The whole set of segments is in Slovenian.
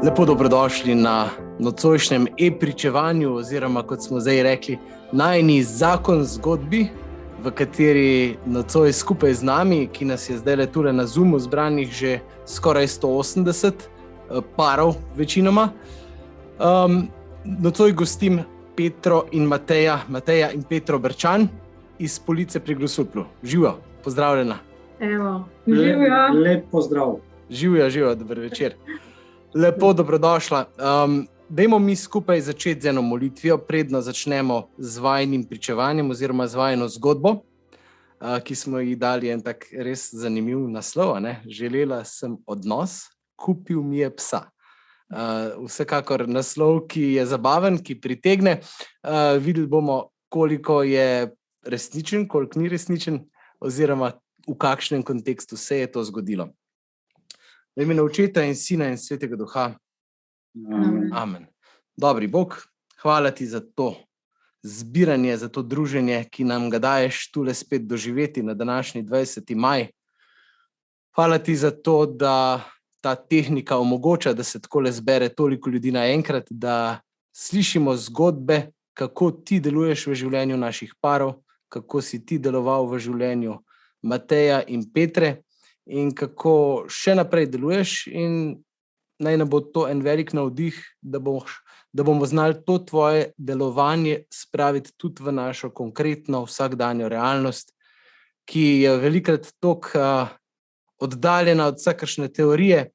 Lepo dobrodošli na nocojšnjem e-pričevanju, oziroma kot smo zdaj rekli, najini zakon zgodbi, v kateri nocoj skupaj z nami, ki nas je zdaj tule na Zoomu zbranih že skoraj 180 parov večinoma. Nocoj gostim Petro in Mateja in Petro Berčan iz Police pri Grosuplju. Živijo, pozdravljena. Evo, živjo. Lep pozdrav. Živijo, dober večer. Lepo dobrodošla. Dajmo mi skupaj začeti z eno molitvijo, predno začnemo z vajinim pričevanjem oziroma z vajino zgodbo, ki smo ji dali en tak res zanimiv naslov. Želela sem odnos, kupil mi je psa. Vsekakor naslov, ki je zabaven, ki pritegne. Videli bomo, koliko je resničen, koliko ni resničen, oziroma v kakšnem kontekstu se je to zgodilo. V imenu Očeta in Sina in Svetega Duha. Amen. Dobri Bog, hvala ti za to zbiranje, za to druženje, ki nam ga daješ tule spet doživeti na današnji 20. maj. Hvala ti za to, da ta tehnika omogoča, da se takole zbere toliko ljudi naenkrat, da slišimo zgodbe, kako ti deluješ v življenju naših parov, kako si ti deloval v življenju Mateja in Petre in kako še naprej deluješ, in naj nam bo to en velik navdih, da bomo znali to tvoje delovanje spraviti tudi v našo konkretno vsakdanjo realnost, ki je velikokrat toliko oddaljena od vsakršne teorije,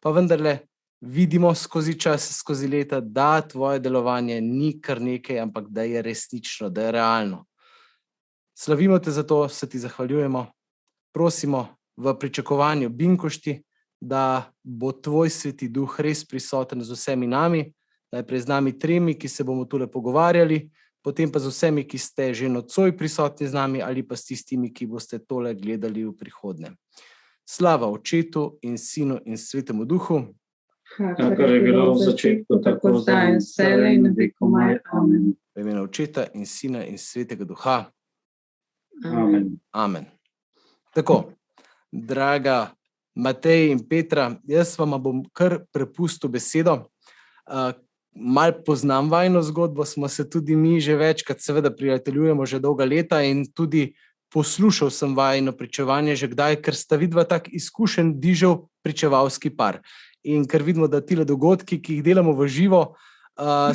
pa vendarle vidimo skozi čas, skozi leta, da tvoje delovanje ni kar nekaj, ampak da je resnično, da je realno. Slavimo te za to, se ti zahvaljujemo, prosimo v pričakovanju binkošti, da bo tvoj Sveti Duh res prisoten z vsemi nami, najprej z nami tremi, ki se bomo tule pogovarjali, potem pa z vsemi, ki ste že nocoj prisotni z nami, ali pa s tistimi, ki boste tole gledali v prihodnje. Slava Očetu in Sinu in Svetemu Duhu. Kakor je bilo v začetku, tako zdaj in vselej in vekomaj. Amen. V imenu Očeta in Sina in Svetega Duha. Amen. Amen. Tako, draga Matej in Petra, jaz vama bom kar prepustil besedo. Mal poznam vajino zgodbo, smo se tudi mi že večkrat seveda prijateljujemo že dolga leta in tudi poslušal sem vajino pričevanje že kdaj, ker sta vidva tak izkušen dižev pričevalski par. In ker vidimo, da tile dogodki, ki jih delamo v živo,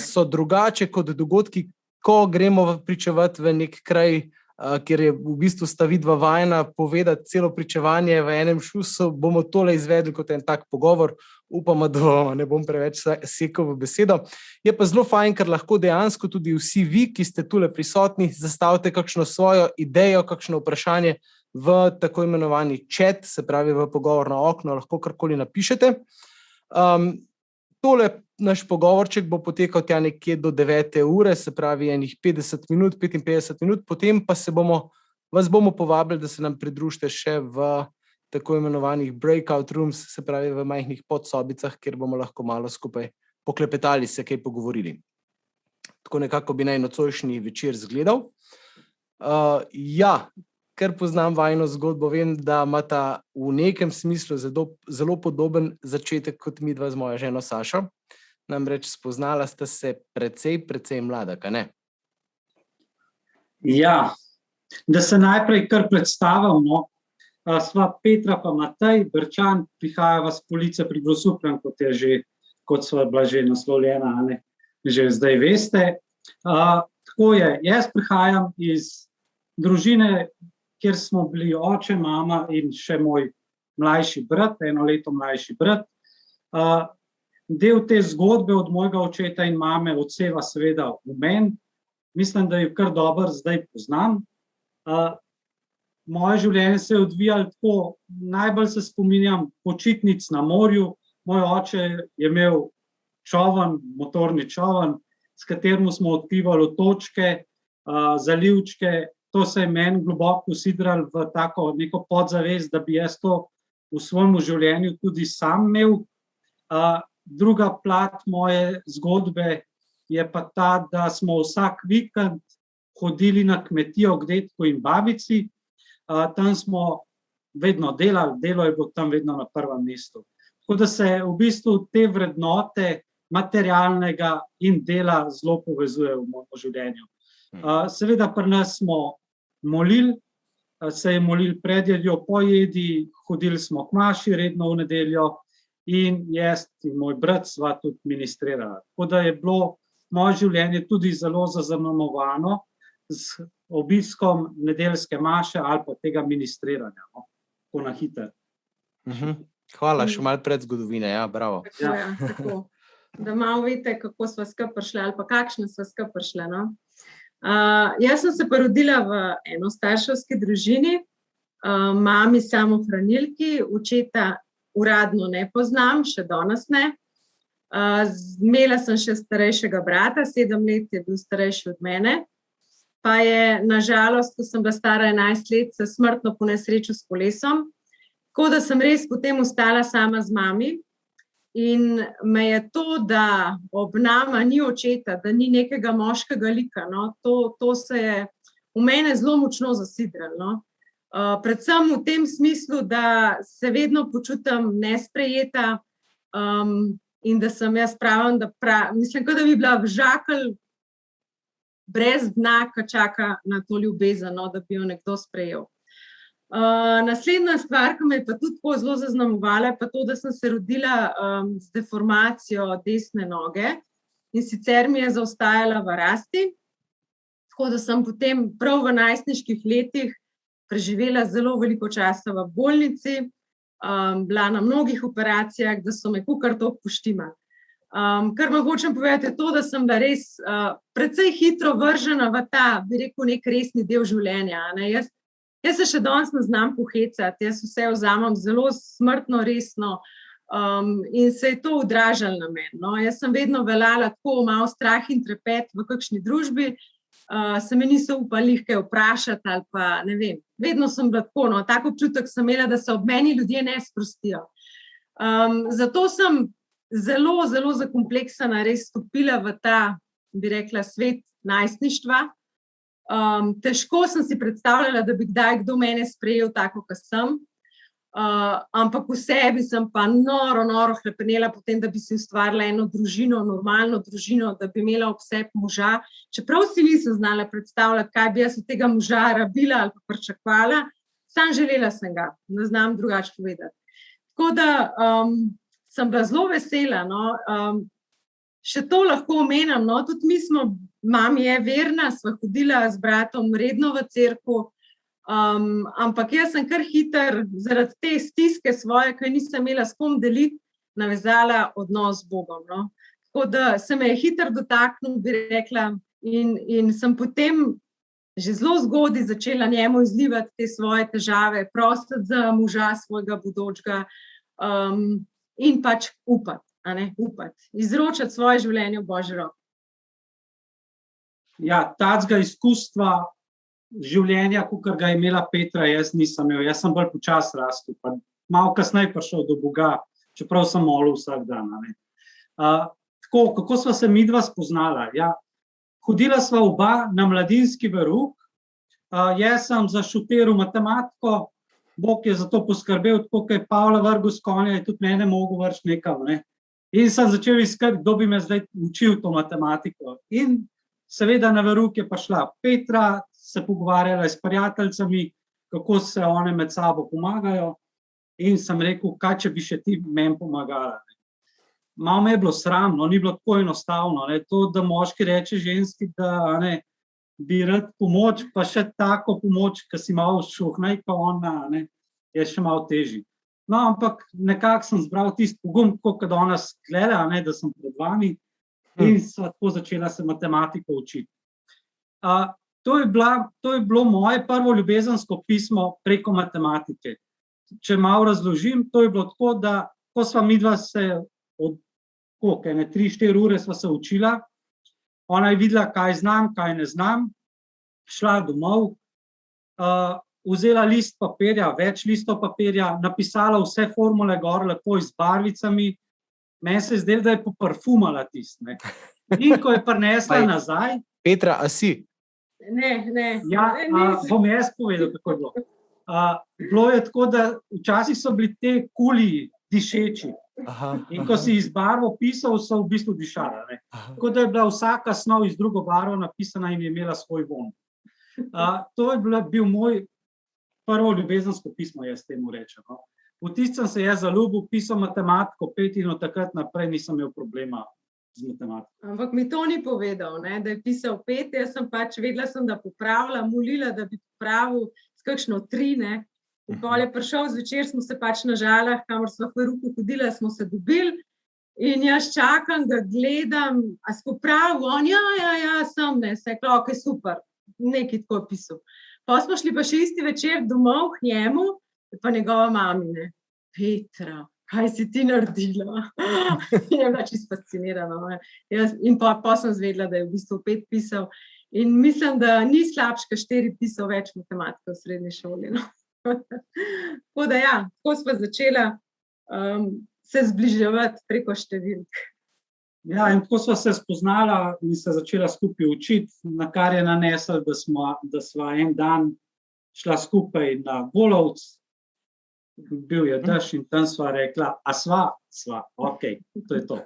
so drugače kot dogodki, ko gremo pričevati v nek kraj, kjer je v bistvu sta vidva vajena povedati celo pričevanje v enem šusu, bomo tole izvedli kot en tak pogovor. Upamo, da ne bom preveč sekal v besedo. Je pa zelo fajn, ker lahko dejansko tudi vsi vi, ki ste tule prisotni, zastavite kakšno svojo idejo, kakšno vprašanje v tako imenovani chat, se pravi v pogovorno okno, lahko karkoli napišete. Tole naš pogovorček bo potekal tja nekje do 9. ure, se pravi enih 50 minut, 55 minut, potem pa vas bomo povabili, da se nam pridružite še v tako imenovanih breakout rooms, se pravi v majhnih podsobicah, kjer bomo lahko malo skupaj poklepetali, se kaj pogovorili. Tako nekako bi naj nocojšnji večer izgledal. Ker poznam vajino zgodbo, vem, da imata v nekem smislu zelo podoben začetek kot midva z mojo ženo Sašo. Namreč spoznala sta se precej mlada, kaj ne? Ja, da se najprej kar predstavimo, sva Petra pa Matej Berčan, prihajava z Police pri Grosuplju, kot sva bila že naslovljena, že zdaj veste. Tako je, jaz prihajam iz družine, kjer smo bili oče, mama in še moj mlajši brat, 1 leto mlajši brat. Del te zgodbe od mojega očeta in mame odseva seveda v meni. Mislim, da jo kar dobro zdaj poznam. Moje življenje se je odvijalo tako, najbolj se spominjam počitnic na morju. Moj oče je imel čoln, motorni čoln, s katerim smo odpivali otočke, zalivčke. To se je meni globoko usidralo v tako neko podzavest, da bi jaz to v svojem življenju tudi sam imel. Druga plat moje zgodbe je pa ta, da smo vsak vikend hodili na kmetijo k dedku in babici. Tam smo vedno delali, delo je bilo tam vedno na prvem mestu. Tako da se v bistvu te vrednote materialnega in dela zelo povezujejo v mojem življenju. Seveda pri nas smo molili, se je molil pred jedjo, po jedi, hodili smo k maši redno v nedeljo in jaz in moj brat sva tudi ministrirala. Tako da je bilo moje življenje tudi zelo zaznamovano z obiskom nedeljske maše ali pa tega ministriranja, tako na hitro. Hvala, še malo pred zgodovine, ja, bravo. Tako. Da malo veste, kako sva skupaj prišla ali pa kakšne sva skupaj prišla. No? Jaz sem se pa rodila v enostarševski družini, mami samohranilki, očeta uradno ne poznam, še danes ne. Imela sem še starejšega brata, 7 let je bil starejši od mene, pa je na žalost, ko sem bila stara 11 let, se smrtno ponesrečil s kolesom, tako da sem res potem ostala sama z mami. In me je to, da ob nama ni očeta, da ni nekega moškega lika, no, to se je v mene zelo močno zasidralo. No. Predvsem v tem smislu, da se vedno počutim nesprejeta in da sem jaz pravim, mislim, da bi bila v žakelj brez dna, ki čaka na to ljubezen, no, da bi jo nekdo sprejel. Naslednja stvar, ki me je pa tudi zelo zaznamovala, je pa to, da sem se rodila z deformacijo desne noge in sicer mi je zaostajala v rasti, tako da sem potem prav v najstniških letih preživela zelo veliko časa v bolnici, bila na mnogih operacijah, da so me kakor toliko poštimali. Kar vam hočem povedati je to, da sem bila res precej hitro vržena v ta, bi rekel, nek resni del življenja. Ne? Jaz se še danes ne znam pohecati, jaz vse vzamem zelo smrtno resno in se je to odražalo na meni. No. Jaz sem vedno veljala tako malo strah in trepet v kakšni družbi, se me niso upali kaj vprašati ali pa ne vem. Vedno sem bila tako, no, tak občutek sem imela, da se ob meni ljudje ne sprostijo. Zato sem zelo, zelo zakompleksana res stopila v ta, bi rekla, svet najstništva. Težko sem si predstavljala, da bi kdaj kdo mene sprejel tako, kot sem, ampak v sebi sem pa noro hlepenela potem, da bi si ustvarila eno družino, normalno družino, da bi imela ob sebi moža, čeprav si nisem znala predstavljati, kaj bi jaz od tega moža rabila ali pa pričakovala, sam želela sem ga, ne znam drugače povedati. Tako da sem bila zelo vesela, no. Še to lahko omenim, no, tudi mi smo, mami je verna, sva hodila z bratom redno v cerkev, ampak jaz sem kar hitro zaradi te stiske svoje, ki nisem imela s kom deliti, navezala odnos z Bogom. No. Tako da se me je hitro dotaknil, bi rekla, in sem potem že zelo zgodaj začela njemu izlivati te svoje težave, prositi za moža svojega bodočega in pač upati. Izročati svoje življenje v Božje roke. Ja, takega izkustva življenja, kakor ga je imela Petra, jaz nisem imel. Jaz sem bolj počasi rastel, pa malo kasneje prišel do Boga, čeprav sem molil vsak dan. Tako, kako sva se midva spoznala? Ja, hodila sva oba na mladinski verouk, jaz sem zaštudiral matematiko, Bog je za to poskrbel, tako kot je Pavla vrgel s konja, je tudi mene mogel vrči nekam, ne. In sem začel iskati, kdo bi me zdaj učil to matematiko. In seveda na verouk je pa šla Petra, se pogovarjala s prijateljicami, kako se one med sabo pomagajo. In sem rekel, kaj če bi še ti meni pomagala. Malo me je bilo sram, no, ni bilo tako enostavno. Ne. To, da moški reče ženski, da bi rad pomoč, pa še tako pomoč, ki si malo šuhnaj, pa ona, ne, je še malo težji. No, ampak nekako sem zbral tisti pogum, kot ona skleda, da sem pred vami in sva tako začela se matematiko učiti. To je bilo moje prvo ljubezensko pismo preko matematike. Če malo razložim, to je bilo tako, da ko sva midva se od 3-4 ure sva se učila, ona je videla, kaj znam, kaj ne znam, šla domov, vzela list papirja, več listov papirja, napisala vse formule gor, lepo z barvicami. Meni se je zdelo, da je poparfumala tisto. In ko je prinesla nazaj... Petra, a si? Ne. Ja, bom jaz povedal, kako je bilo. Bilo je tako, da včasih so bili te kuli dišeči. In ko si iz barvo pisal, so v bistvu dišala. Tako da je bila vsaka snov iz drugo barvo napisana in je imela svoj von. To je bil moj prvo ljubezensko pismo, jaz temu rečem. No. V tistem se je zaljubil, pisal matematiko 5 in od takrat naprej nisem imel problema z matematiko. Ampak mi to ni povedal, ne, da je pisal 5, jaz sem pač vedela, da popravlja, molila, da bi popravil s kakšno 3, ne. In pol je prišel zvečer, smo se pač na Žalah, kamor sva Feruku hodila, smo se dobili in jaz čakam, da gledam, a si popravil, on, ja, sem, ne, se je ok, super, nekaj tako je pisal. Pa smo šli pa še isti večer domov k njemu, pa njegova mami, ne, Petra, kaj si ti naredila? In je bila čisto fascinirana. In pa sem zvedela, da je v bistvu 5 pisal. In mislim, da ni slabš, ka 4 pisal več matematike v srednji šoli. No. Tako da ja, tako sva začela se zbliževati preko številk. Ja, in tako sva se spoznala in se začela skupaj učiti, na kar je nanesel, da sva en dan šla skupaj na Golovc, bil je dež in tam sva rekla, a sva, ok, to je to.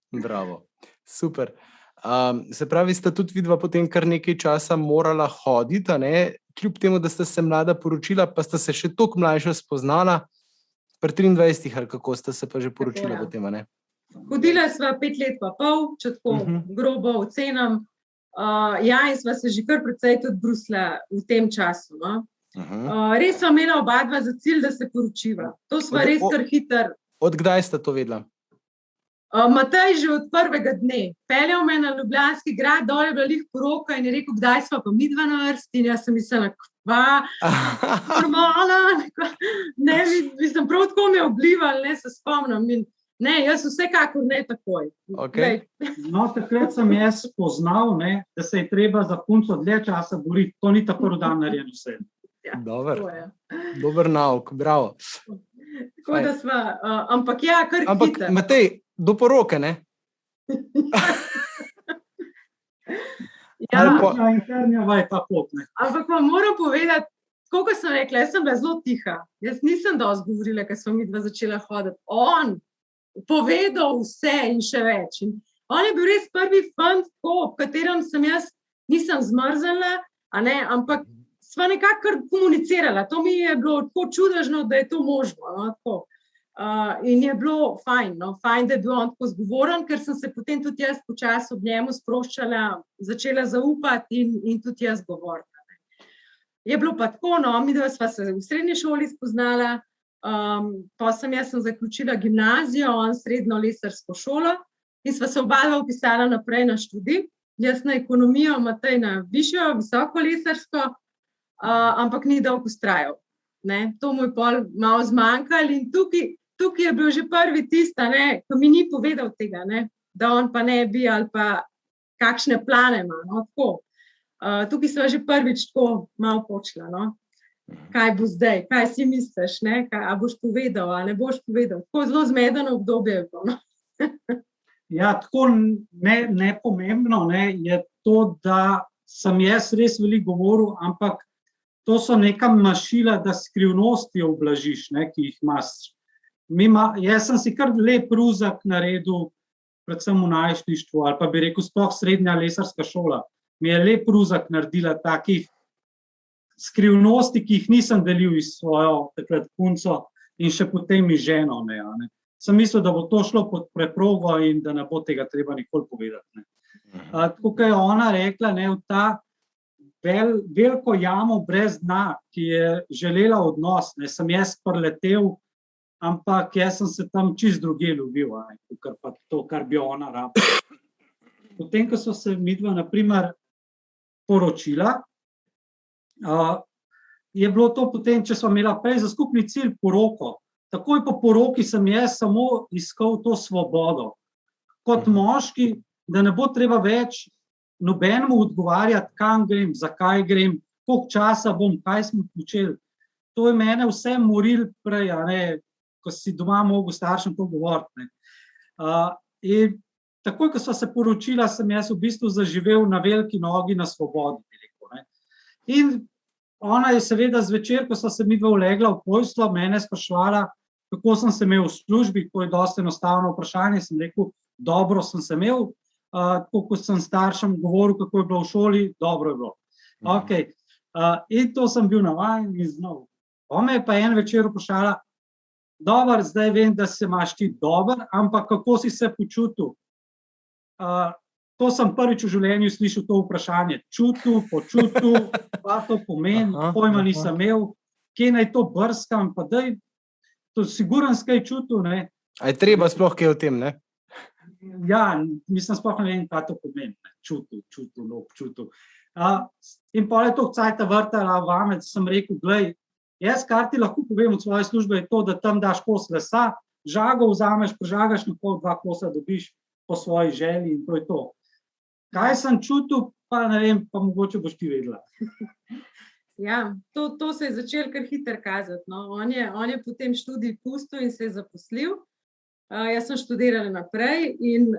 Bravo, super. Se pravi, sta tudi vidva potem kar nekaj časa morala hoditi, ne? Kljub temu, da sta se mlada poročila, pa sta se še toliko mlajša spoznala, pri 23 ali kako sta se pa že poročila potem, ne? Hodila sva 5 let pa pol, če tako grobo ocenam. Ja, in sva se že kar precej tudi brusila v tem času. No? Res sva imela oba dva za cilj, da se poročiva. To sva res kar hiter. Od kdaj sta to vedela? Matej že od prvega dne. Peljal me na Ljubljanski grad, dol je bila lih poroka in je rekel, kdaj sva pa midva na vrsti. In jaz sem mislila, kva, normalna. Ne, mislim, prav tako me oblival, ne, se spomnim. In ne, jaz vsekakor ne takoj. Okay. No, takrat sem jaz spoznal, ne, da se je treba za punco dlje časa boriti. To ni tako dan narejen vse. Ja, dober nauk, bravo. Tako da sva, ampak ja, kar hiter. Ampak Matej, do poroke, ne? Ja, ampak vam moram povedati, tako kot sem rekla, jaz sem bila zelo tiha. Jaz nisem dosti govorila, ker sva midva začela hoditi. On povedal vse in še več. In on je bil res prvi fant, v katerem sem jaz nisem zmrzala, ampak sva nekako komunicirala. To mi je bilo tako čudežno, da je to možno. No, tako. In je bilo fajn, no, fajn, da je bil on tako zgovoren, ker sem se potem tudi jaz počasi ob njemu sproščala, začela zaupati in tudi jaz govorila. Je bilo pa tako, no, midva sva se v srednji šoli spoznala, pa sem zaključila gimnazijo, on srednjo lesarsko šolo in sva se oba vpisala naprej na študij. Jaz na ekonomijo, Matej na višjo, visoko lesarsko, ampak ni dolgo vztrajal. To mu je pol malo zmanjkalo in tukaj je bil že prvi tista, ko mi ni povedal tega, da on pa ne bi ali pa kakšne plane ima. No, tako. Tukaj sva že prvič tako malo počela. No. Kaj bo zdaj, kaj si misliš, a boš povedal, a ne boš povedal. Tako zelo zmedeno obdobje je bilo. No. Ja, tako nepomembno je to, da sem jaz res veliko govoril, ampak to so neka mašila, da skrivnosti oblažiš, ki jih imaš. Jaz sem si kar lep ruzak naredil, predvsem v najstništvu, ali pa bi rekel sploh srednja lesarska šola. Mi je lep ruzak naredila takih skrivnosti, ki jih nisem delil s svojo takrat punco in še potem mi ženo. Ne. Sem mislil, da bo to šlo pod preprogo in da ne bo tega treba nikoli povedati. Tako, kot je ona rekla, v ta veliko jamo brez dna, ki je želela odnos, sem jaz priletel, ampak jaz sem se tam čisto druge ljubil, kot pa to, kar bi ona rabila. Potem, ko so se midva, na primer, poročila, je bilo to potem, če smo imela prej za skupni cilj poroko. Takoj po poroki sem jaz samo iskal to svobodo. Kot moški, da ne bo treba več nobenemu odgovarjati, kam grem, zakaj grem, koliko časa bom, kaj smo počeli. To je mene vse moril prej, ko si doma mogel staršem to govoriti. In takoj, ko sva se poročila, sem jaz v bistvu zaživel na veliki nogi na svobodi. In ona je seveda zvečer, ko sva se midva ulegla v posteljo, mene spraševala, kako sem se imel v službi, to je dosti enostavno vprašanje, sem rekel, dobro sem se imel, tako kot sem staršem govoril, kako je bilo v šoli, dobro je bilo. Okay. In to sem bil navajen in znal. Me je pa en večer vprašala, dober, zdaj vem, da se imaš ti dober, ampak kako si se počutil? To sem prvič v življenju slišal to vprašanje. Čutil, počutil, pa to pomeni, pojma nisem imel, kje naj to brskam, pa daj, to siguran skaj čutil, ne. A je treba sploh kaj o tem, ne? Ja, mislim, sploh ne vem, kaj to pomeni, ne. Čutil. In pol je to cajta vrtala vame, da sem rekel, glej, jaz, kar ti lahko povem od svoje službe, je to, da tam daš kos lesa, žago vzameš, prežagaš na pol, 2 kosa dobiš po svoji želji in to je to. Kaj sem čutil, pa ne vem, pa mogoče boš ti vedela. Ja, to se je začelo kar hitro kazati. No. On je potem študij pustil in se je zaposlil. Jaz sem študirala naprej in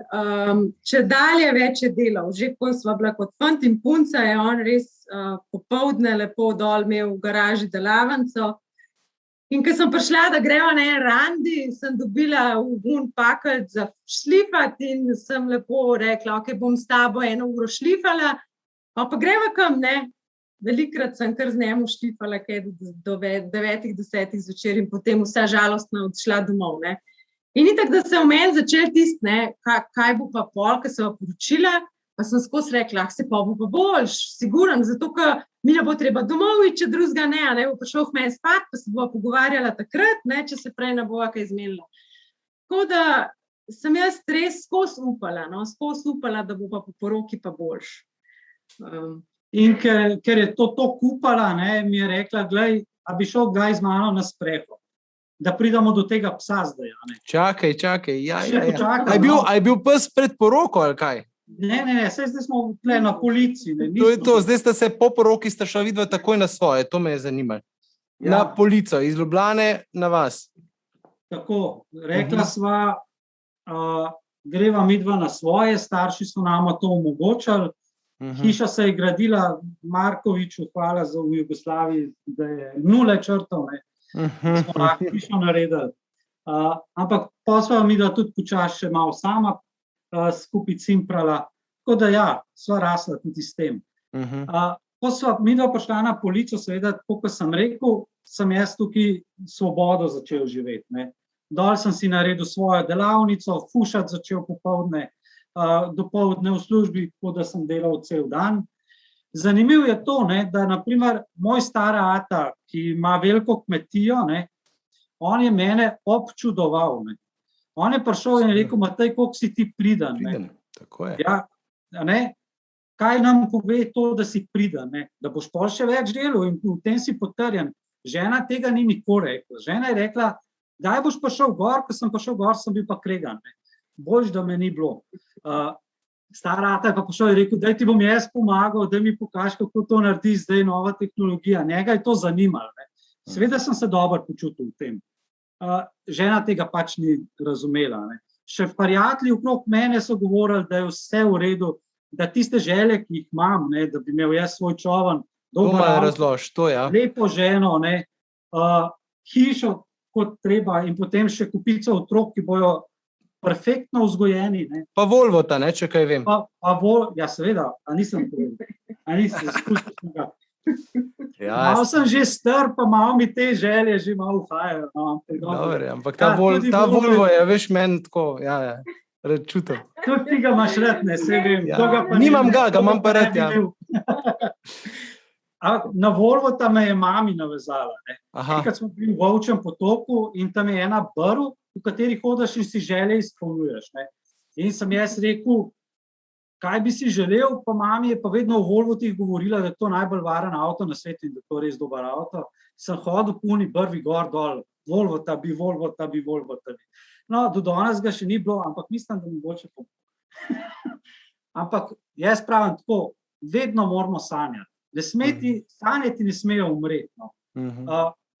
če dalje več je delal, že ko sva bila kot fant in punca, je on res popoldne lepo dol imel v garaži delavnico. In ko sem prišla, da greva na en randi, sem dobila v pakelj za šlifati in sem lepo rekla, ok, bom s tabo 1 uro šlifala, pa greva kam, ne. Velikrat sem kar z njemu šlifala, kaj do 9-10 zvečer in potem vsa žalostna odšla domov, ne. In itak, da se v meni začel tist, ne, kaj bo pa pol, ko sem poročila, pa sem skozi rekla, se pa bo pa boljš, siguran, zato, ker mi ne bo treba domov iti, če drugega ne, bo prišel v meni spat, pa se bo pogovarjala takrat, ne, če se prej ne bova kaj zmenila. Tako da sem jaz res skozi upala, da bo pa po poroki pa boljš. In ker je to upala, ne, mi je rekla, glej, a bi šel kdaj z mano na sprehod, da pridemo do tega psa zdaj, ne. Čakaj, ja. Počakam, A je bil pes pred poroko, ali kaj? Ne, zdaj smo tle na policiji. To je to, zdaj ste se po poroki sta šla vidva takoj na svoje, to me je zanimalo. Ja. Na polico, iz Ljubljane na vas. Tako, rekla sva, greva midva na svoje, starši so nama to omogočali, hiša se je gradila, Markoviču, hvala za v Jugoslaviji, da je 0 črtov, ne, smo lahko hišo naredili. Ampak pa sva midva tudi počasi še malo sama, skupaj cimprala, tako da ja, sva rasla tudi s tem. Ko sva midva prišla na polico, seveda, tako kot sem rekel, sem jaz tukaj svobodo začel živeti, ne. Dol sem si naredil svojo delavnico, fušati začel popoldne, dopoldne v službi, tako da sem delal cel dan. Zanimivo je to, ne, da naprimer moj stara ata, ki ima veliko kmetijo, ne, on je mene občudoval, ne. On je prišel in rekel, Matej, koliko si ti priden, ne. Tako je. Ja, ne, kaj nam pove to, da si priden, ne, da boš pol še več delal in v tem si potrjen. Žena tega ni nikoli rekla. Žena je rekla, daj boš pa šel gor, ko sem pa šel gor, sem bil pa kregan, ne. Boljš, da me ni bilo. Stara ata je pa prišel in rekel, daj ti bom jaz pomagal, da mi pokaž, kako to naredi zdaj nova tehnologija. Njega je to zanimalo, ne. Seveda sem se dobro počutil v tem. Žena tega pač ni razumela, ne. Še prijatelji okrog mene so govorili, da je vse v redu, da tiste želje, ki jih imam, ne, da bi imel jaz svoj čovan, lepo ženo, ne, hišo kot treba in potem še kupico otrok, ki bojo perfektno vzgojeni, ne. Pa Volvota, ne, če kaj vem. Ja, seveda, a nisem izkušnja ga. Malo sem že star, pa malo mi te želje že malo uhajajo. Dobre, ampak ta Volvo je, veš, meni tako, ja, čutil. Tudi ti ga imaš rad, ne, se vem. Nimam ga imam pa rad, ja. Na Volvota me je mami navezala, ne. Enkrat smo bili v Volčjem potoku in tam je ena brv, v kateri hodaš in si želje izpolnjuješ, ne. In sem jaz rekel, kaj bi si želel, pa mami je pa vedno v Volvotih govorila, da je to najbolj varen avto na svetu in da je to res dober avto. Sem hodil puni brvi gor dol, Volvota bi. No, do danes ga še ni bilo, ampak mislim, da mogoče po. Ampak jaz pravim tako, vedno moramo sanjati. Sanjati ne smejo umreti, no.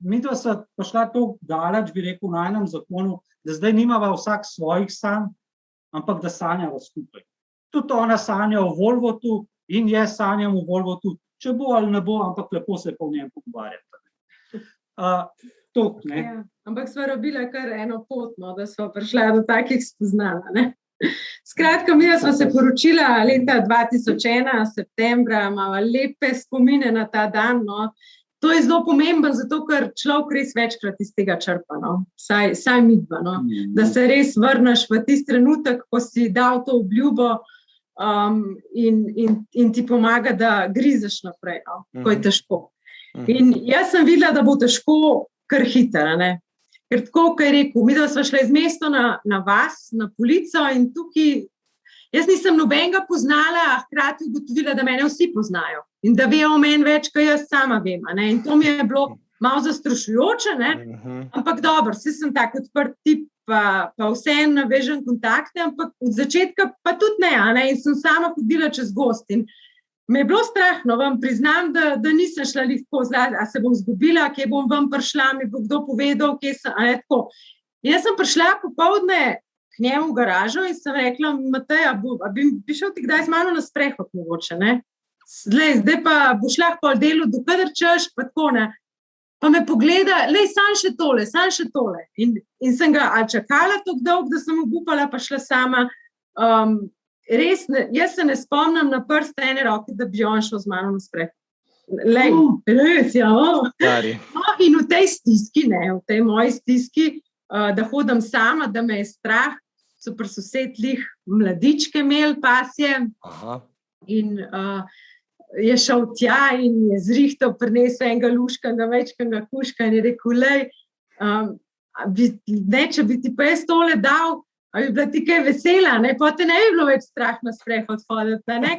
Midva sva prišla toliko daleč, bi rekel, na enem zakonu, da zdaj nimava vsak svojih sanj, ampak da sanjava skupaj. Tudi ona sanja o Volvotu in jaz sanjam o Volvotu, če bo ali ne bo, ampak lepo se pa v njem pogovarjati. Ampak sva rabila kar eno pot, no, da sva prišla do takih spoznanj, ne. Skratka, mi sva se poročila leta 2001, septembra, imava lepe spomine na ta dan, no. To je zelo pomemben, zato ker človek res večkrat iz tega črpa, no. Saj midva, no. Da se res vrneš v tisti trenutek, ko si dal to obljubo, in ti pomaga, da grizeš naprej, no, ko je težko. In jaz sem videla, da bo težko kar hitro, ne. Ker tako, ko je rekel, mi da sva šla iz mesta na vas, na polico in tukaj, jaz nisem nobenega poznala, a hkrati ugotovila, da mene vsi poznajo in da vejo o meni več, kot jaz sama vem, ne. In to mi je bilo malo zastrašujoče, ne. Ampak dobro, saj sem tak odprt tip, pa vseeno navežem kontakte, ampak od začetka pa tudi ne, in sem sama hodila čez gozd in me je bilo strah, no, vam priznam, da nisem šla lahko, a se bom zgubila, kje bom ven prišla, mi bo kdo povedal, kje sem, a ne tako. Jaz sem prišla popoldne k njemu v garažo in sem rekla, Matej, a bi šel ti kdaj z mano na sprehod mogoče, ne? Zdaj pa boš lahko pol delu, dokler češ, pa tako, ne. Pa me pogleda, samo še tole. In sem ga čakala tako dolgo, da sem obupala, pa šla sama. Res, jaz se ne spomnim na prste ene roke, da bi on šel z mano na sprehod. Res, ja. In v tej stiski, v tej moji stiski, da hodim sama, da me je strah, so pri sosedlih mladičke imeli pasje. In je šel tja in je zrihtal, prinesel enega luškanga, večkanga kuška in je rekel, če bi ti pa jaz tole dal, a bi bila ti kaj vesela, ne, pa te ne bi bilo več strah na sprehod hoditi, ne,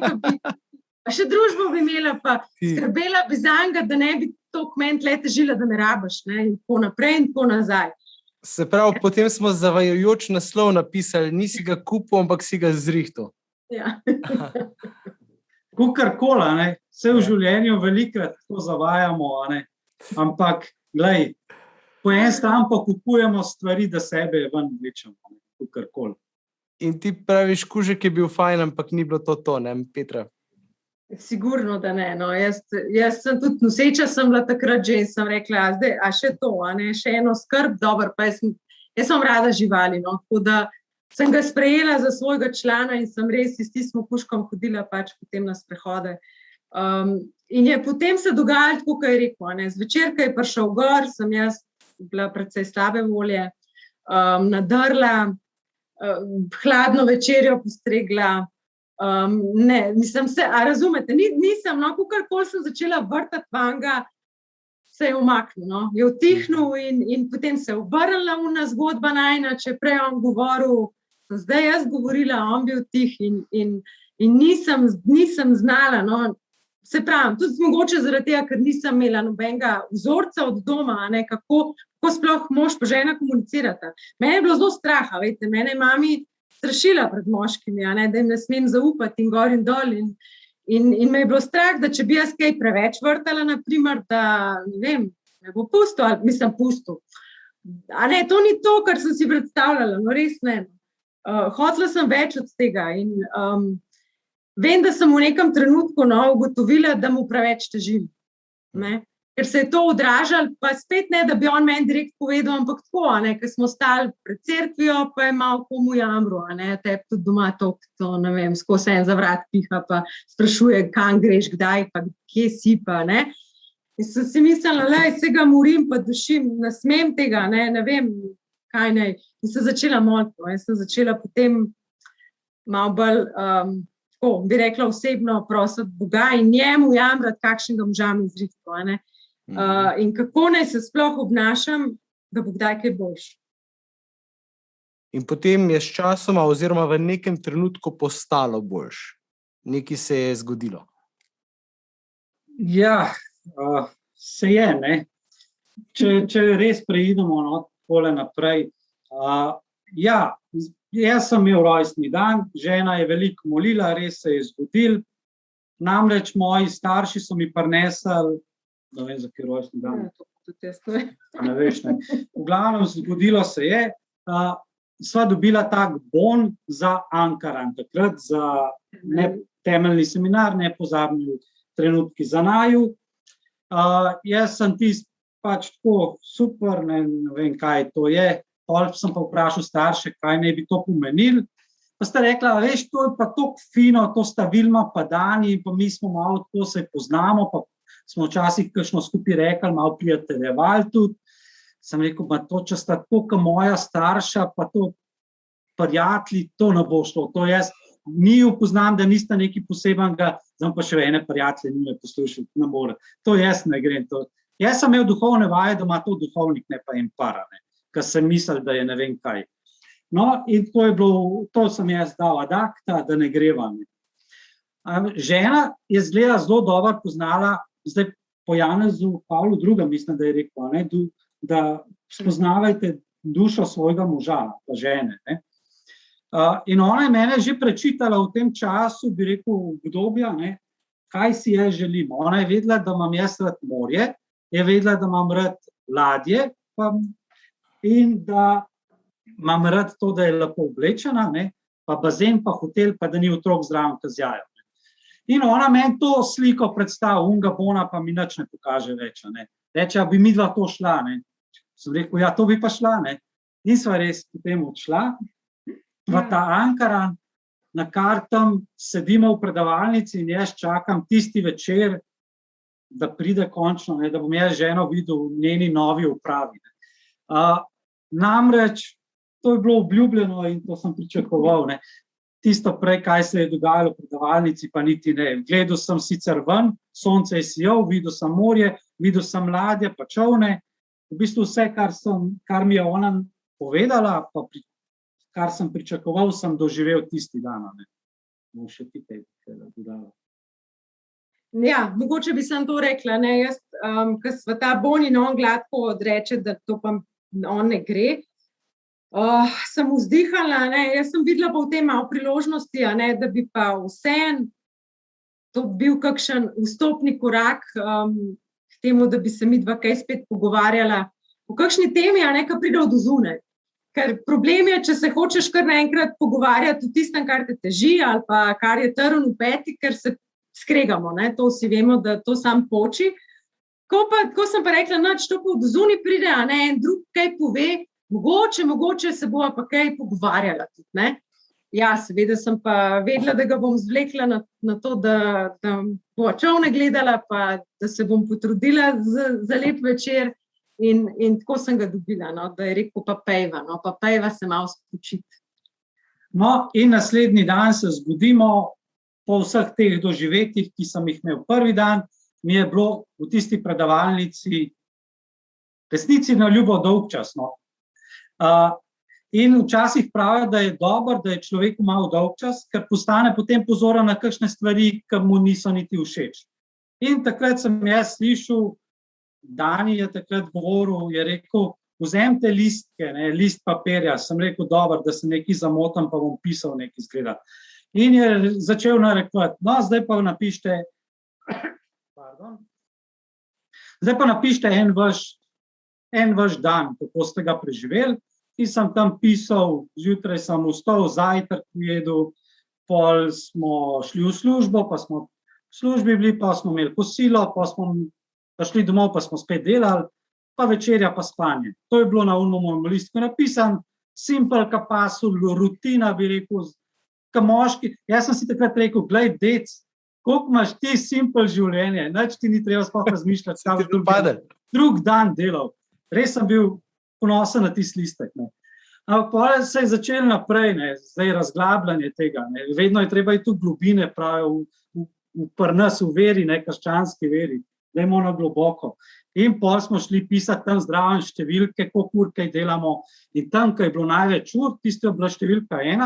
pa še družbo bi imela, pa skrbela bi zanj, da ne bi toliko meni tle težila, da me rabiš, ne, in tako naprej in tako nazaj. Se pravi, potem smo zavajajoč naslov napisali, nisi ga kupil, ampak si ga zrihtal. Ja. Kukarkola, ne, vse v življenju velikrat tako zavajamo, ne, ampak, glej, po en stan pa kupujemo stvari, da sebe ven vlečemo. Kukarkoli. In ti praviš, kužek je bil fajn, ampak ni bilo to, ne, Petra? Sigurno, da ne, no. Jaz sem tudi noseča, sem bila takrat že in sem rekla, zdaj, a še to, ne, še eno skrb, dobro, pa jaz sem rada živali, no, tako da sem ga sprejela za svojega člana in sem res s tistim kužkom hodila pač potem na sprehode. In je potem se dogajalo tako, kot je rekel, ne, zvečer, ko je prišel gor, sem jaz bila precej slabe volje, nadrla, hladno večerjo postregla, nisem se, a razumete, nisem, no, kakorkoli sem začela vrtati vanga, se je umaknil, no, je utihnil in potem se je obrnila ona zgodba najina, če prej on govoril, zdaj jaz govorila, on bil tih in nisem znala, no, se pravim, tudi mogoče zaradi tega, ker nisem imela nobenega vzorca od doma, ne, kako sploh mož pa žena komunicirata. Mene je bilo zelo straha, veste, mene je mami strašila pred moškimi, ne, da jim ne smem zaupati in gor in dol in me je bilo strah, da če bi jaz kaj preveč vrtala, naprimer, da, ne vem, me bo pustil, ali mislim pustil. A ne, to ni to, kar sem si predstavljala, no res ne. Hotela sem več od tega in vem, da sem v nekem trenutku ugotovila, da mu preveč težim, ne. Ker se je to odražalo, pa spet ne, da bi on meni direkt povedal, ampak tako, ne, ker smo stali pred cerkvijo, pa je malo komu jamro, ne, tebi tudi doma to, ne vem, skozi en za vrat piha, pa sprašuje, kam greš, kdaj, pa kje si pa, ne. In sem si mislila, se ga morim, pa dušim, ne smem tega, ne vem, kaj naj. In sem začela moliti, in sem začela potem malo bolj, tako, bi rekla osebno, prositi Boga in njemu jamrati, kakšnega moža mi zrihtal, ne. In kako naj se sploh obnašam, da bo kdaj kaj boljš. In potem je s časoma oziroma v nekem trenutku postalo boljš. Nekaj se je zgodilo. Ja, se je, ne. Če res preidemo takole naprej. Ja, jaz sem imel rojstni dan, žena je veliko molila, res se je zgodil. Namreč moji starši so mi prinesli, ne vem, za kaj rojstni dan. Ne veš, ne. V glavnem, zgodilo se je, sva dobila tak bon za Ankaran, takrat za temeljni seminar, nepozabni trenutki za naju. Jaz sem pač tako super, ne vem, kaj to je. Pol sem pa vprašal starše, kaj naj bi to pomenil. Pa sta rekla, veš, to je pa tako fino, to sta Vilma pa Dani, pa mi smo malo tako se poznamo, pa smo včasih kakšno skupaj rekli, malo prijateljevali tudi. Sem rekel, pa to, če sta tako kot moja starša, pa to prijatelji, to ne bo šlo. To jaz ni upoznam, da nista nekaj posebenega, znam pa še ene prijatelje ni me poslušati, ne more. To jaz ne grem. To. Jaz sem imel duhovne vaje, da ima to duhovnik, ne pa en para, ne, ker sem mislil, da je ne vem kaj. No, in to je bilo, to sem jaz dal ad acta, da ne greva. Ne. Žena je zgleda zelo dobro poznala, zdaj po Janezu Pavlu II, mislim, da je rekel, ne, da spoznavajte dušo svojega moža, pa žene. Ne. In ona je mene že prečitala v tem času, bi rekel, obdobja, ne, kaj si jaz želim. Ona je vedela, da imam jaz rad morje, je vedela, da imam rad ladje in da imam rad to, da je lepo oblečena, ne, pa bazen, pa hotel, pa da ni otrok zraven kazjajo. In ona meni to sliko predstavlja, unga bona pa mi nič ne pokaže več. Ne. Reče, bi mi dva to šla. Ne. Sem rekel, ja, to bi pa šla. Ne. In sva res potem odšla v ta Ankaran, na kar tam sedimo v predavalnici in jaz čakam tisti večer, da pride končno, ne, da bom jaz ženo videl v njeni novi upravi. Namreč, to je bilo obljubljeno in to sem pričakoval. Ne. Tisto prej, kaj se je dogajalo v predavalnici, pa niti ne. Gledal sem sicer ven, sonce je sijal, videl sem morje, videl sem ladje, pa čovne. V bistvu vse, kar mi je ona povedala, pa kar sem pričakoval, sem doživel tisti dan. Še ti kaj dodala. Ja, mogoče bi sem to rekla, ne, jaz, ko sva ta Bonin, on gladko odreče, da to pa on ne gre, sem vzdihala, ne, jaz sem videla pa v tem malo priložnosti, ne, da bi pa vseeno to bil kakšen vstopni korak k temu, da bi se midva kaj spet pogovarjala o kakšni temi, ne, ki pride od zunaj. Ker problem je, če se hočeš kar naenkrat pogovarjati o tistem, kar te teži ali pa kar je trn v peti, ker se skregamo, ne? To vsi vemo, da to sam poči. Ko sem pa rekla, nič, to pa od zunaj pride, a ne, en drug kaj pove, mogoče se bova pa kaj pogovarjala tudi, ne? Ja, seveda sem pa vedela, da ga bom zvlekla na to, da bova čovne gledala, pa da se bom potrudila za lep večer. In tako sem ga dobila, no, da je rekel, pa pejva se malo spočiti. No, in naslednji dan se zbudimo, po vseh teh doživetjih, ki sem jih imel prvi dan, mi je bilo v tisti predavalnici resnici na ljubo dolgčas. No. In včasih pravijo, da je dobro, da je človeku malo dolgčas, ker postane potem pozoren na kakšne stvari, ki mu niso niti všeč. In takrat sem jaz slišal, Dani je takrat govoril, je rekel, vzemite listke, ne, list papirja. Sem rekel, dobro, da se nekaj zamotam, pa bom pisal nekaj zgleda. In je začel narekovati, no, zdaj pa napište en vaš dan, kako ste ga preživeli. In sem tam pisal, zjutraj sem vstal, zajtrk jedel, pol smo šli v službo, pa smo v službi bili, pa smo imeli kosilo, pa smo šli domov, pa smo spet delali, pa večerja, pa spanje. To je bilo na mojem listku napisan, simpel, kapasul, rutina, bi rekel, ka moški. Jaz sem si takrat rekel, glej, dec, koliko imaš ti simpel življenje, nič ti ni treba sploh razmišljati, kaj drug dan delal. Res sem bil ponosen na tisti listek. Ne. Ampak pa se je začel naprej, ne, zdaj razglabljanje tega. Ne. Vedno je treba iti v globine, pravi, v nas, v veri, ne, krščanski veri. Dajmo na globoko. In pol smo šli pisati tam zdraven številke, koliko ur kaj delamo. In tam, ko je bilo največ ur, tisto je bila številka 1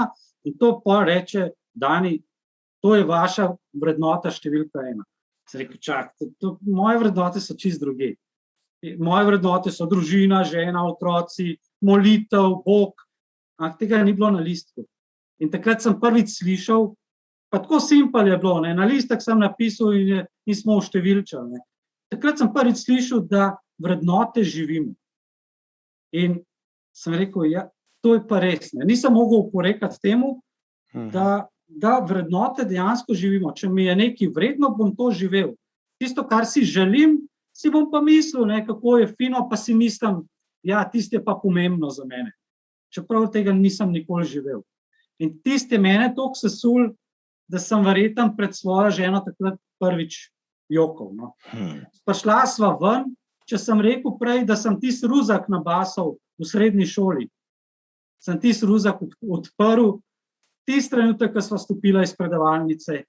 in to pol reče, Dani, to je vaša vrednota številka 1. Se rekel, čakajte, moje vrednote so čisto druge. Moje vrednote so družina, žena, otroci, molitev, Bog. Ampak tega ni bilo na listku. In takrat sem prvič slišal, pa tako simpel je bilo, ne? Na listek sem napisal in smo vštevilčali. Takrat sem prvič slišal, da vrednote živimo. In sem rekel, ja, to je pa res. Ne? Nisem mogel oporekati temu, da vrednote dejansko živimo. Če mi je nekaj vredno, bom to živel. Tisto, kar si želim, si bom pa mislil, ne, kako je fino, pa si mislim, ja, tisto je pa pomembno za mene. Čeprav tega nisem nikoli živel. In tisto je mene toliko sesul, da sem verjetno pred svojo ženo takrat prvič jokal. No. Prišla sva ven, če sem rekel prej, da sem tisti ruzak nabasal v srednji šoli, sem tisti ruzak odprl, tisti trenutek, ko sva stopila iz predavalnice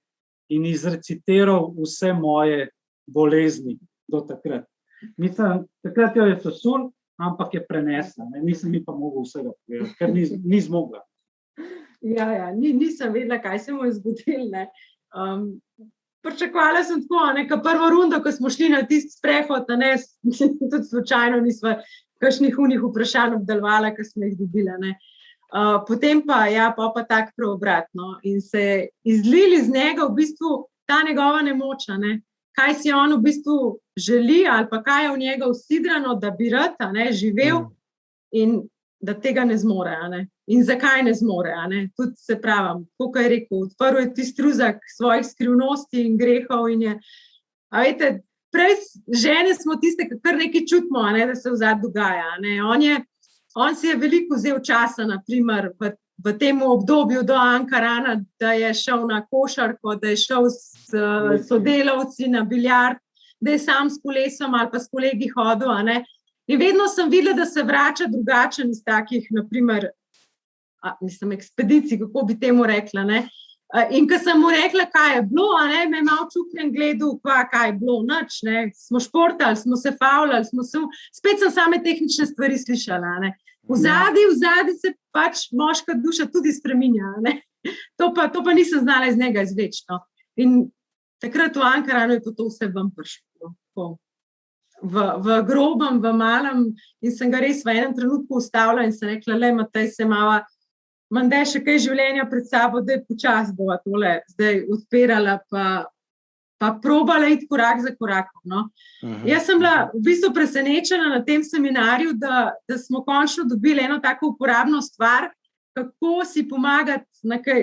in izrecitiral vse moje bolezni do takrat. Mislim, takrat jo je sesul, ampak je prenesla. Ne? Nisem mi pa mogel vsega povedati, ker ni zmogla. Ja, nisem vedela, kaj se mu je zgodilo. Pričakovala sem tako, neka prvo rundo, ko smo šli na tisti sprehod, tudi slučajno nisva kakšnih unih vprašanj obdelovala, ko smo jih dobila. Potem pa, pa tak preobratno in se izlili z njega v bistvu ta njegova nemoča, kaj si on v bistvu želi ali pa kaj je v njega usidrano, da bi rad živel in da tega ne zmore. In zakaj ne zmore. Tudi se pravim, kako je rekel, odprl je tisti ruzak svojih skrivnosti in grehov in je, a veste, prej žene smo tiste, ki kar nekaj čutimo, da se vzad dogaja. On si je veliko vzel časa, naprimer, v tem obdobju do Ankarana, da je šel na košarko, da je šel s sodelavci na biljard, da je sam s kolesom ali pa s kolegi hodil. In vedno sem videla, da se vrača drugačen iz takih, naprimer, ekspedicij, kako bi temu rekla. In ko sem mu rekla, kaj je bilo, me je malo čukljen gledal, kaj je bilo, nič, smo športali, smo se favljali, spet sem same tehnične stvari slišala. V zadnji se pač moška duša tudi spreminja. To pa nisem znala iz njega izvleči. In takrat v Ankaranu je to vse ven prišlo. V grobem, v malem, in sem ga res v enem trenutku ustavila in sem rekla, Matej, se imam še kaj življenja pred sabo, da je počas bova tole zdaj odpirala, pa probala iti korak za korakom. Jaz sem bila v bistvu presenečena na tem seminarju, da smo končno dobili eno tako uporabno stvar, kako si pomagati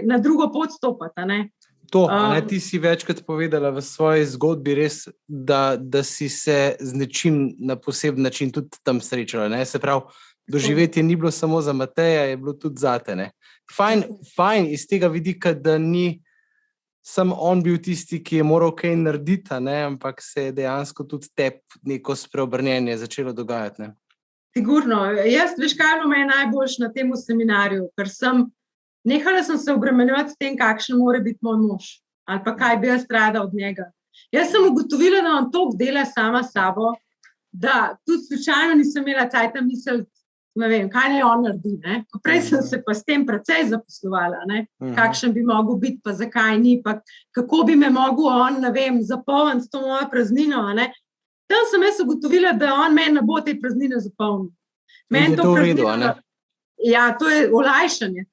na drugo pot stopati. Ti si večkrat povedala v svoji zgodbi res, da si se z nečim na poseben način tudi tam srečala. Se pravi, doživetje ni bilo samo za Mateja, je bilo tudi zate. Fajn iz tega vidika, da ni sam on bil tisti, ki je moral kaj narediti, ampak se je dejansko tudi neko spreobrnjenje začelo dogajati. Sigurno. Jaz, veš, kaj bilo meni najboljš na tem seminarju, ker nehala sem se obremenjevati s tem, kakšen mora biti moj mož ali pa kaj bi jaz rada od njega. Jaz sem ugotovila, da on toliko dela sama s sabo, da tudi slučajno nisem imela cajta misliti, ne vem, kaj naj on naredi. Prej sem se pa s tem precej zaposlovala, kakšen bi mogel biti, pa zakaj ni, pa kako bi me mogel on, ne vem, zapolniti s to mojo praznino. Tam sem jaz ugotovila, da on meni ne bo te praznine zapolnil. Meni to vredo, Ja, to je olajšanje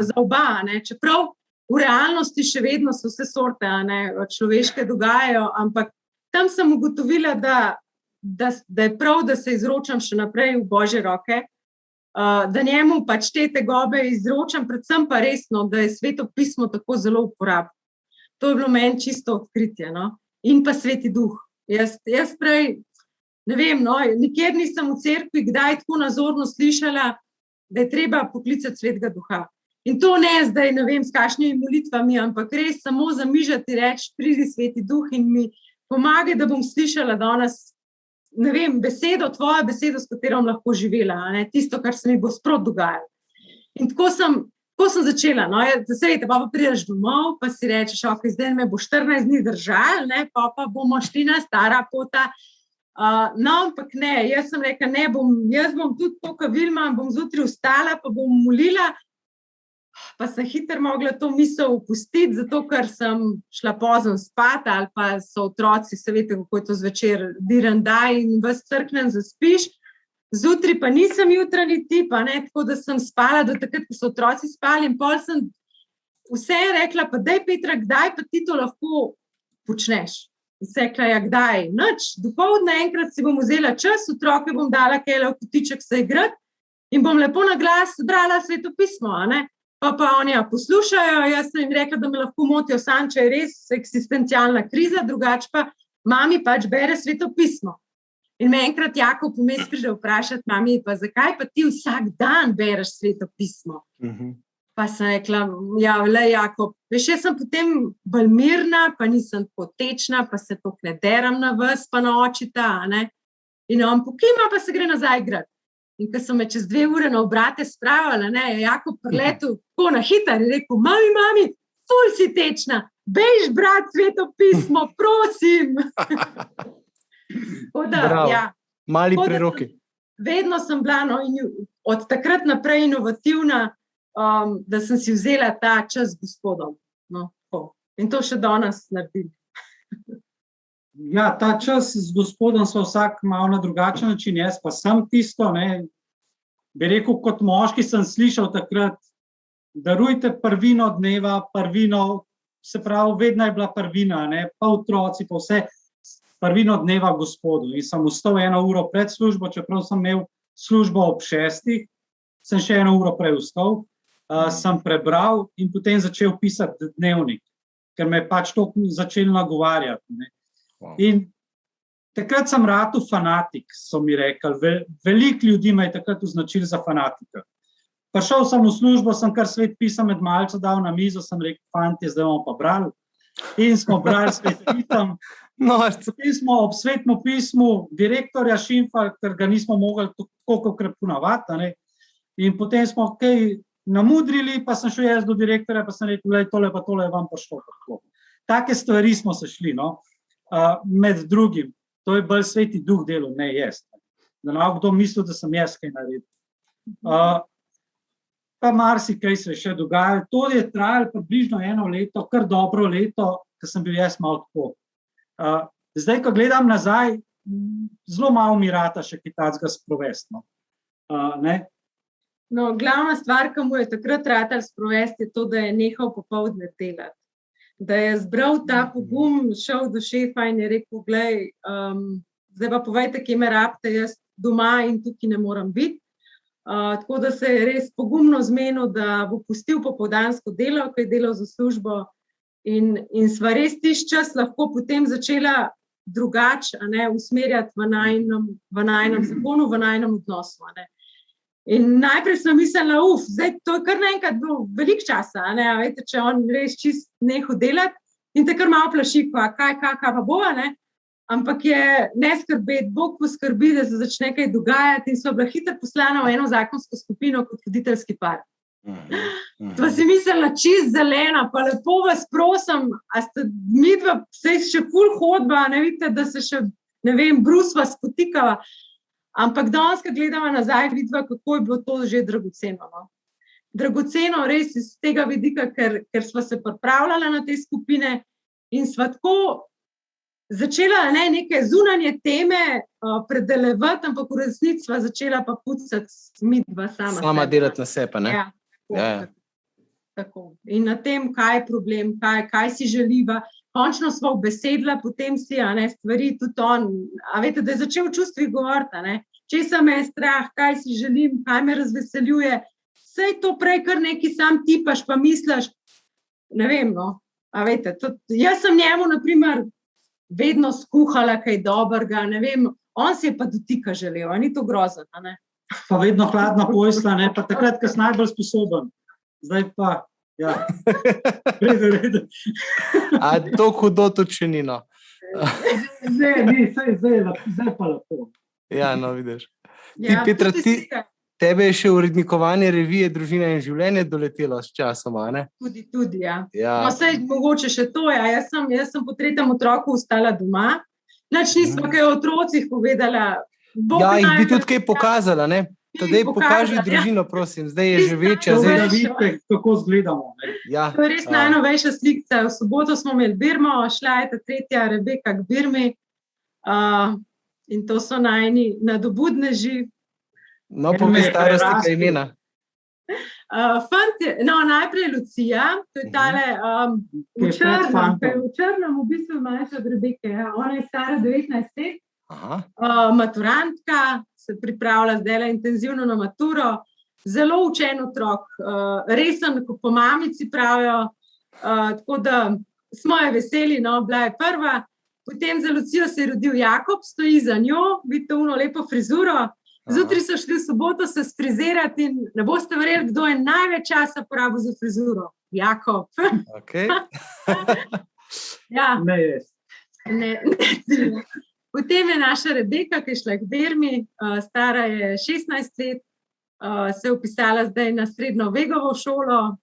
za oba. Čeprav v realnosti še vedno so vse sorte človeške dogajajo, ampak tam sem ugotovila, da je prav, da se izročam še naprej v Božje roke, da njemu pač te tegobe izročam, predvsem pa resno, da je Sveto pismo tako zelo uporabno. To je bilo meni čisto odkritje. In pa Sveti duh. Jaz prej, ne vem, nikjer nisem v cerkvi kdaj tako nazorno slišala, da je treba poklicati Svetega duha. In to ne zdaj, ne vem, s kakšnimi molitvami, ampak res samo zamižati reči, pridi Sveti duh in mi pomagaj, da bom slišala danes, ne vem, tvojo besedo, s katero bom lahko živela, tisto, kar se mi bo sprot dogajalo. In tako sem začela. Pa prideš domov, pa si rečeš, ok, zdaj me bo 14 dni držal, pa bomo šli na stara pota. Ampak ne, jaz sem rekla, jaz bom tudi to, kar Vilma, bom zjutraj vstala, pa bom molila, pa sem hitro mogla to misel opustiti, zato ker sem šla pozno spat, ali pa so otroci, se veste, kako je to zvečer, dirandaj in vas crknem, zaspiš, zjutraj pa nisem jutranji tip, tako da sem spala do takrat, ko so otroci spali in pol sem vse rekla, pa daj Petra, kdaj pa ti to lahko počneš? In se rekla, kdaj? Nič, dopoldne enkrat si bom vzela čas, otroke bom dala kele v kotiček se igrati in bom lepo na glas brala Sveto pismo, Pa oni poslušajo, jaz sem jim rekla, da me lahko motijo sanj, če je res eksistencialna kriza, drugače pa mami pač bere Sveto pismo. In me enkrat Jakob vmes pride vprašati, mami, pa zakaj pa ti vsak dan bereš Sveto pismo? Pa sem rekla, ja, le Jakob, veš, jaz sem potem bolj mirna, pa nisem tako tečna, pa se toliko ne deram na vas, pa na očita, ne? In on pokima, pa se gre nazaj igrati. In ko so me čez 2 ure na obrate spravila, ne, je Jakob priletel tako na hitar in rekel, mami, ful si tečna, bejš brat Sveto pismo, prosim. Da, ja. Mali preroki. Vedno sem bila in od takrat naprej inovativna, da sem si vzela ta čas z Gospodom. No, in to še danes naredim. Ja, ta čas z Gospodom so vsak malo na drugačen način, jaz pa sem tisto, ne, bi rekel, kot moški sem slišal takrat, darujte prvino dneva, prvino, se pravi, vedno je bila prvina, ne, pa otroci, pa vse, prvino dneva Gospodu. In sem vstal 1 uro pred službo, čeprav sem imel službo ob 6, sem še 1 uro prej vstal, sem prebral in potem začel pisati dnevnik, ker me je pač to začel nagovarjati. Ne. In takrat sem ratal fanatik, so mi rekli. Veliko ljudi me je takrat označili za fanatika. Prišel sem v službo, sem kar Svet pisem med malce dal na mizo, sem rekel, fantje, zdaj bomo pa brali. In smo brali Svet pisem. Potem smo ob Svetem pismu direktorja šimfali, ker ga nismo mogli tako ponavati, ne. In potem smo kaj namudrili, pa sem šel jaz do direktorja, pa sem rekel, tole pa tole vam pa šlo. Take stvari smo se šli, no. Med drugim, to je bolj Sveti Duh delal, ne jaz. Da ne bo kdo mislil, da sem jaz kaj naredil. Pa marsikaj se je še dogajalo. To je trajalo približno 1 leto, kar dobro leto, ko sem bil jaz malo tako. Zdaj, ko gledam nazaj, zelo malo mi rata še kaj takega sprovesti. Ne? No, glavna stvar, ki mu je takrat ratal sprovesti, je to, da je nehal popoldne delati. Da je zbral ta pogum, šel do šefa in je rekel, glej, zdaj pa povejte, kje me rabite, jaz doma in tukaj ne moram biti. Tako da se je res pogumno zmenil, da bo pustil popoldansko delo, ko je delal za službo in sva res tisti čas lahko potem začela drugače, usmerjati v najinem zakonu, v najinem odnosu. In najprej sem mislila, zdaj to je kar naenkrat bilo veliko časa, veste, če on res čist nehal delati in te kar malo plaši, kaj pa bo, ampak je ne skrbeti, Bog poskrbi, da se začne kaj dogajati in so bila hitro poslana v eno zakonsko skupino kot voditeljski par. To si mislila čist zelena, pa lepo vas prosim, a ste midva se še ful hodba, ne vidite, da se še, ne vem, brusva, spotikava. Ampak danes, ko gledamo nazaj, vidva, kako je bilo to že dragoceno. No? Dragoceno res iz tega vidika, ker sva se pripravljala na te skupine in sva tako začela neke zunanje teme predelevati, ampak v resnici sva začela pa pucati midva sama. Sama delati na sebe, ne? Ja, tako. In na tem, kaj je problem, kaj si želiva. Končno sva obesedla, potem si stvari tudi on, a veste, da je začel čustvi govoriti, česa me je strah, kaj si želim, kaj me razveseljuje. Sej to prej kar neki sam tipaš, pa misliš, ne vem, no, a veste, jaz sem njemu, na primer, vedno skuhala kaj dobrega, ne vem, on si je pa dotika želel, a ni to grozno, ne? Pa vedno hladna pojsla, ne, pa takrat, ko si najbolj sposoben. Zdaj pa, ja, redu. A to hudo to še ni, no? Zdaj pa lepo. Ja, no, vidiš. Ti, Petra, tebe je še urednikovanje revije Družina in življenje doletelo s časoma, ne? Tudi, ja. No, saj mogoče še to, ja. Jaz sem po 3. otroku ostala doma. Nič nismo kaj o otrocih povedala. Ja, jih bi tudi kaj pokazala, ne? Tadej pokaži družino, prosim, zdaj je že večja. Zdaj da vidite, kako zgledamo. Ja. To je res najnovejša slika. V soboto smo imeli Birmo, šla je ta 3. Rebeka k Birmi in to so najni nadobudneži. No, povej starosti, kaj imena. Najprej Lucija, to je tale v črnem, v bistvu manjša od Rebeke. Ona je stara 19 let. Maturantka, se pripravlja zdaj intenzivno na maturo, zelo učen otrok, resen, kot po mamici pravijo, tako da smo je veseli, no, bila je prva Potem za Lucijo se je rodil Jakob, stoji za njo, vidite ono lepo frizuro. Zjutraj so šli v soboto se sfrizirati in ne boste verjeli, kdo je največ časa porabil za frizuro. Jakob. Okay. Ja. Ne, res. Ne. Potem je naša Rebeka, ki je šla k Bermi, stara je 16 let, se je upisala zdaj na srednjo Vegovo šolo.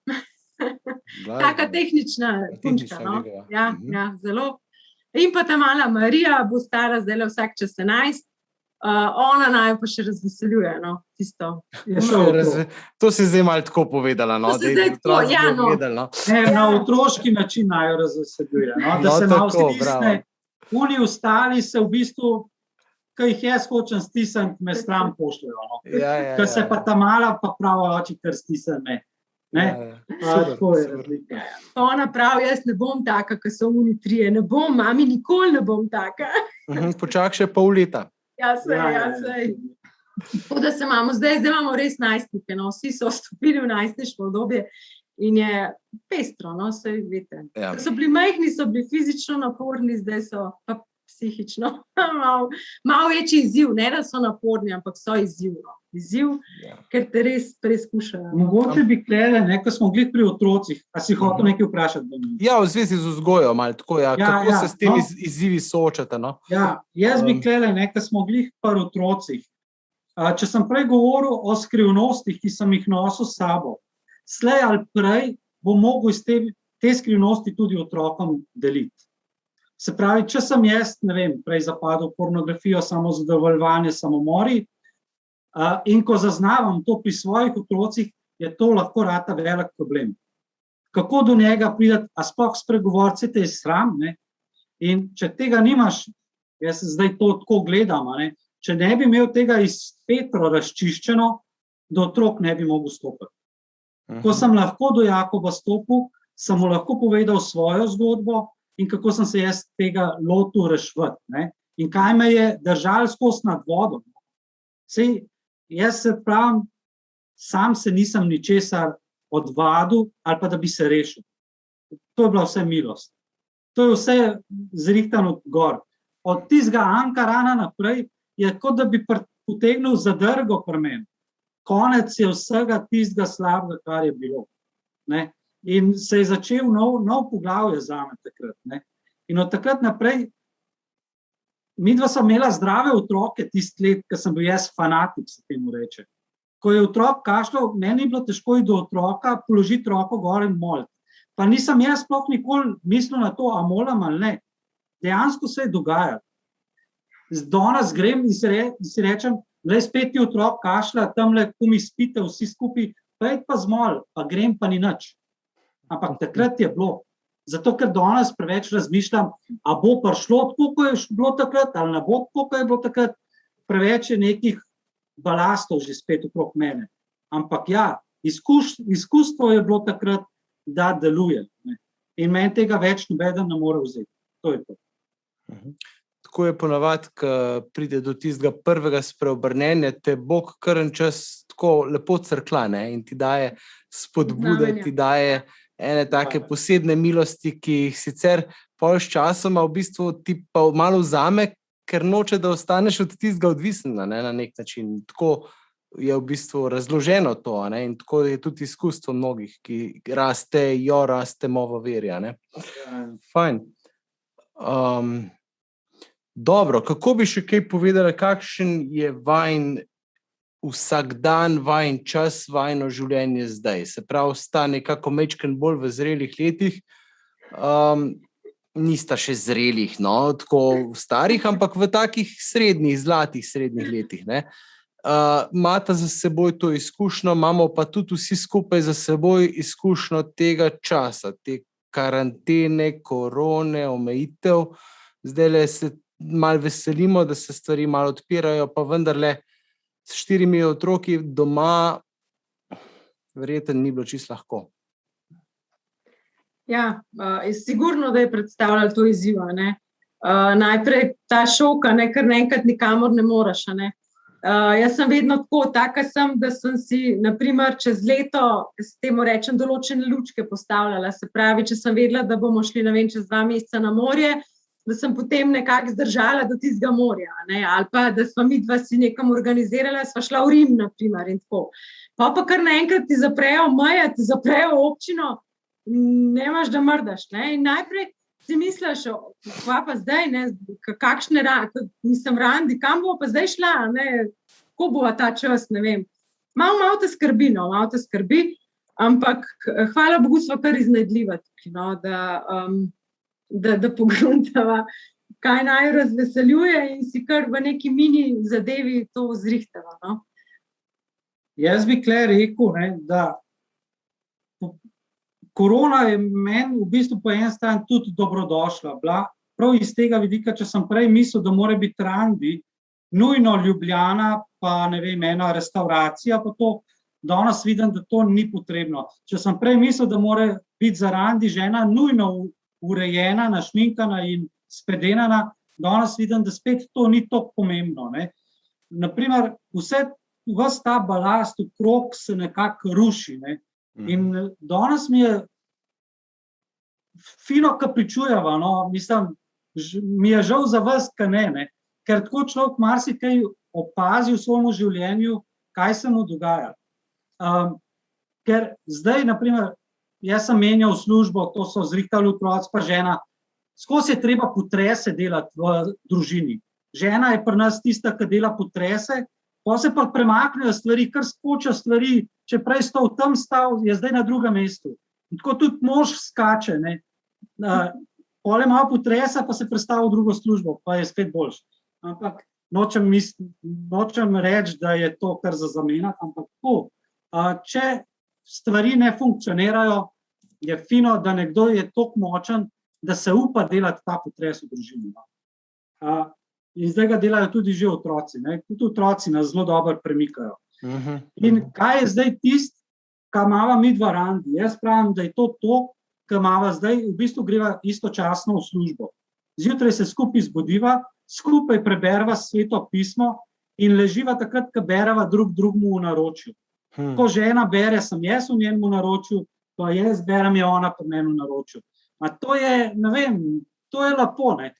Taka tehnična punčka, no? Ja, zelo. In pa ta mala Marija bo stara zdaj vsak čas 11. Ona naj pa še razveseljuje, no, tisto. To si zdaj malo tako povedala, no? To si zdaj tako, ja, no. Na otroški način naj jo razveseljuje, no? Da se malo stisne. Oni ostali se v bistvu, ko jih jaz hočem stisniti, me stran pošljajo, no? Ko se pa ta mala pa prav oči, kar stisne me. Tako je razlika. Ona prav, jaz ne bom taka, ko so oni trije, ne bom, mami, nikoli ne bom taka. Počak še pol leta. Ja, sej. Tako da se zdaj imamo res najstnike, no, vsi so vstopili v najstniško obdobje in je pestro, no, sej vidite. Ja. So bili majhni, so bili fizično naporni, zdaj so pa psihično malo večji izziv, ne da so naporni, ampak so izziv, ker te res preizkušajo. Mogoče bi klele, ko smo glih pri otrocih, a si hotel nekaj vprašati? Ja, v zvezi z vzgojo malo tako, kako se s temi izzivi soočate, no? Ja, jaz bi klele, ko smo glih pri otrocih. Če sem prej govoril o skrivnostih, ki sem jih nosil s sabo, slej ali prej bo mogel iz te skrivnosti tudi otrokom deliti. Se pravi, če sem jaz, ne vem, prej zapadel v pornografijo, samozadovoljevanje, samomori, in ko zaznavam to pri svojih otrocih, je to lahko rata velik problem. Kako do njega pridati, a sploh spregovoriti, te je sram, ne? In če tega nimaš, jaz zdaj to tako gledam, ne? Če ne bi imel tega iz Petro razčiščeno, do otrok ne bi mogel stopiti. Ko sem lahko do Jakoba stopil, sem mu lahko povedal svojo zgodbo in kako sem se jaz tega lotil reševati, ne? In kaj me je držal skozi nad vodo. Sej, jaz se pravim, sam se nisem ničesar odvadil ali pa da bi se rešil. To je bila vse milost. To je vse zrihtano gor. Od tistega Ankarana naprej je kot da bi potegnil zadrgo pri meni. Konec je vsega tistega slabega, kar je bilo. Ne? In se je začel nov poglavje zame takrat. Ne? In od takrat naprej, midva sem imela zdrave otroke tist let, ko sem bil jaz fanatik, se temu reče. Ko je otrok kašljal, meni je bilo težko iti do otroka, položiti roko gor in moliti. Pa nisem jaz sploh nikoli mislil na to, a molam ali ne. Dejansko se je dogajalo. Danes grem in si rečem, glej, spet ti otrok kašlja, tamle, ko mi spite vsi skupaj, pa pa zmol, pa grem, pa ni nič. Ampak takrat je bilo. Zato, ker danes preveč razmišljam, a bo prišlo tako, ko je bilo takrat, ali ne bo tako, ko je bilo takrat. Preveč je nekih balastov že spet okrog mene. Ampak ja, izkustvo je bilo takrat, da deluje. Ne? In meni tega več nobeden ne more vzeti. To je to. Tako je ponavadi, ko pride do tistega prvega spreobrnenja, te Bog kar en čas tako lepo crkla, ne? In ti daje spodbude, ti daje ene take posebne milosti, ki jih sicer pol s časoma v bistvu ti pa malo vzame, ker noče, da ostaneš od tistega odvisen, ne? Na nek način. Tako je v bistvu razloženo to, ne? In tako je tudi izkustvo mnogih, ki rastemo v veri, ne? Fajn. Dobro, kako bi še kaj povedala, kakšen je vajin vsak dan, vajin čas, vajino življenje zdaj? Se pravi, sta nekako majčken bolj v zrelih letih, nista še zrelih, no, tako starih, ampak v takih srednjih, zlatih srednjih letih, ne. Imata za seboj to izkušnjo, imamo pa tudi vsi skupaj za seboj izkušnjo tega časa, te karantene, korone, omejitev. Zdajle se malo veselimo, da se stvari malo odpirajo, pa vendarle s 4 otroki doma verjetno ni bilo čisto lahko. Ja, sigurno, da je predstavljalo to izziva, ne. Najprej ta šok, ne, ker naenkrat nikamor ne moraš, ne. Jaz sem vedno tako, taka sem, da sem si, naprimer, čez leto, s temu rečem, določene lučke postavljala. Se pravi, če sem vedela, da bomo šli, ne vem, čez 2 meseca na morje, da sem potem nekako zdržala do tistega morja, ne? Ali pa, da sva midva si nekam organizirala, sva šla v Rim, naprimer, in tako. Pa kar naenkrat ti zaprejo meje, ti zaprejo občino, nemaš da mrdaš, ne? In najprej si misliš, kva pa zdaj, ne? Kakšne nisem randi, kam bo pa zdaj šla, ne? Ko bo ta čas, ne vem. Malo te skrbi, no, malo te skrbi, ampak hvala Bogu sva kar iznajdljiva tukaj, no, da pogruntava, kaj naj razveseljuje in si kar v neki mini zadevi to zrihtava, no. Jaz bi kle rekel, ne, da korona je meni v bistvu po en stran tudi dobrodošla. Prav iz tega vidika, če sem prej mislil, da mora biti randi, nujno Ljubljana, pa ne vem, ena restauracija, pa to, danes vidim, da to ni potrebno. Če sem prej mislil, da mora biti za randi žena nujno urejena, našminkana in spedenana, danes vidim, da spet to ni tako pomembno, ne. Naprimer, ves ta balast okrog se nekako ruši, ne. In danes mi je fino, ko pričujeva, no, mislim, mi je žal za vas, ka ne, ker tako človek marsikaj opazi v svojem življenju, kaj se mu dogaja. Ker zdaj, naprimer, jaz sem menjal službo, to so zrihtali otroci pa žena, skozi je treba potrese delati v družini. Žena je pri nas tista, ki dela potrese, pa se pa premaknejo stvari, kar skočijo stvari, če prej stal tam stal, je zdaj na drugem mestu. In tako tudi mož skače, ne. Pole malo potresa, pa se prestavi v drugo službo, pa je spet boljš. Ampak nočem reči, da je to kar za zamenjati, ampak tako. Če stvari ne funkcionirajo, je fino, da nekdo je toliko močen, da se upa delati ta potres v družini. In zdaj ga delajo tudi že otroci, ne. Tudi otroci nas zelo dobro premikajo. In kaj je zdaj tisto, kar imava midva randi? Jaz pravim, da je to, kar imava zdaj, v bistvu greva istočasno v službo. Zjutraj se skupaj zbudiva, skupaj preberva Sveto pismo in leživa takrat, ko bereva drugemu v naročju. Ko žena bere, sem jaz v njenemu naročju, ko jaz berem, je ona pri meni v naročju. To je, ne vem, to je lepo, ne.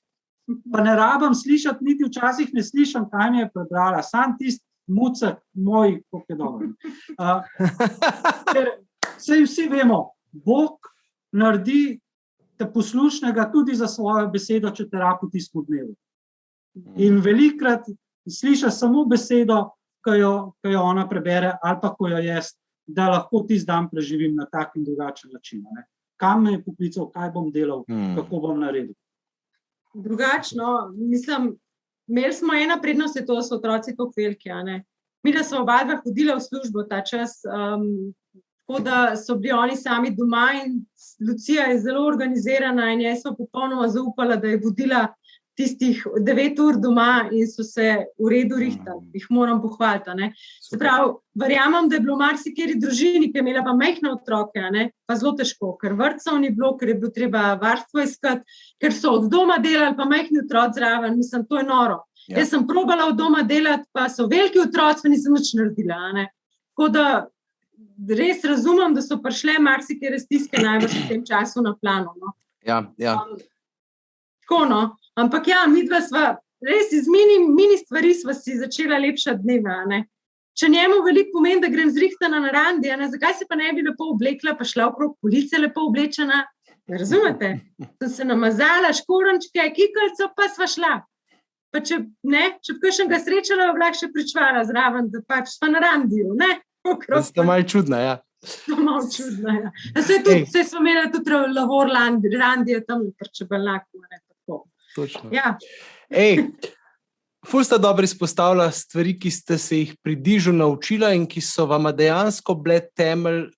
Pa ne rabim slišati, niti včasih ne slišam, kaj mi je prebrala. Sam tisti mucek moj, koliko je dobro. Ker saj vsi vemo, Bog naredi te poslušnega tudi za svojo besedo, če te rabi v tistem dnevu. In velikokrat slišiš samo besedo, ko jo ona prebere, ali pa ko jo jaz, da lahko tisti dan preživim na tak in drugačen način. Ne? Kam me je poklical, kaj bom delal, kako bom naredil. Drugačno, mislim, imeli smo ena prednost, to so otroci toliko veliki, a ne. Mi, da smo oba dva hodila v službo ta čas, tako da so bili oni sami doma in Lucija je zelo organizirana in jaz sem popolnoma zaupala, da je vodila tistih 9 ur doma in so se v redu rihtali, jih moram pohvaliti, a ne. Se pravi, verjamem, da je bilo marsikeri družini, ki je imela pa majhne otroke, a ne, pa zelo težko, ker vrtcev ni bilo, ker je bilo treba varstvo iskati, ker so od doma delali, pa majhni otroci zraven, mislim, to je noro. Ja. Jaz sem probala od doma delati, pa so veliki otroci, pa nisem nič naredila, a ne. Tako da res razumem, da so prišle marsikere stiske najbrž v tem času na planu, no. Ja. Tako, no. Ampak ja, midva sva res iz mini stvari sva si začela lepša dneva, ne. Če njemu veliko pomeni, da grem zrihtana na randi, ne, zakaj se pa ne bi lepo oblekla, pa šla okrog police lepo oblečena, razumete? Sem se namazala, škorenčke, kikalico, pa sva šla. Pa če kakšnega srečala, bi lahko še pričvala zraven, da pač sva na randiju, ne? Da sta malo čudna, ja. Sta malo čudna, ja. Saj smo imela tudi lavor randije tam pri Čebelnjaku, ne, tako. Točno. Ja. Ful sta dobro izpostavila stvari, ki ste se jih pri Dižu naučila in ki so vama dejansko bile temelj,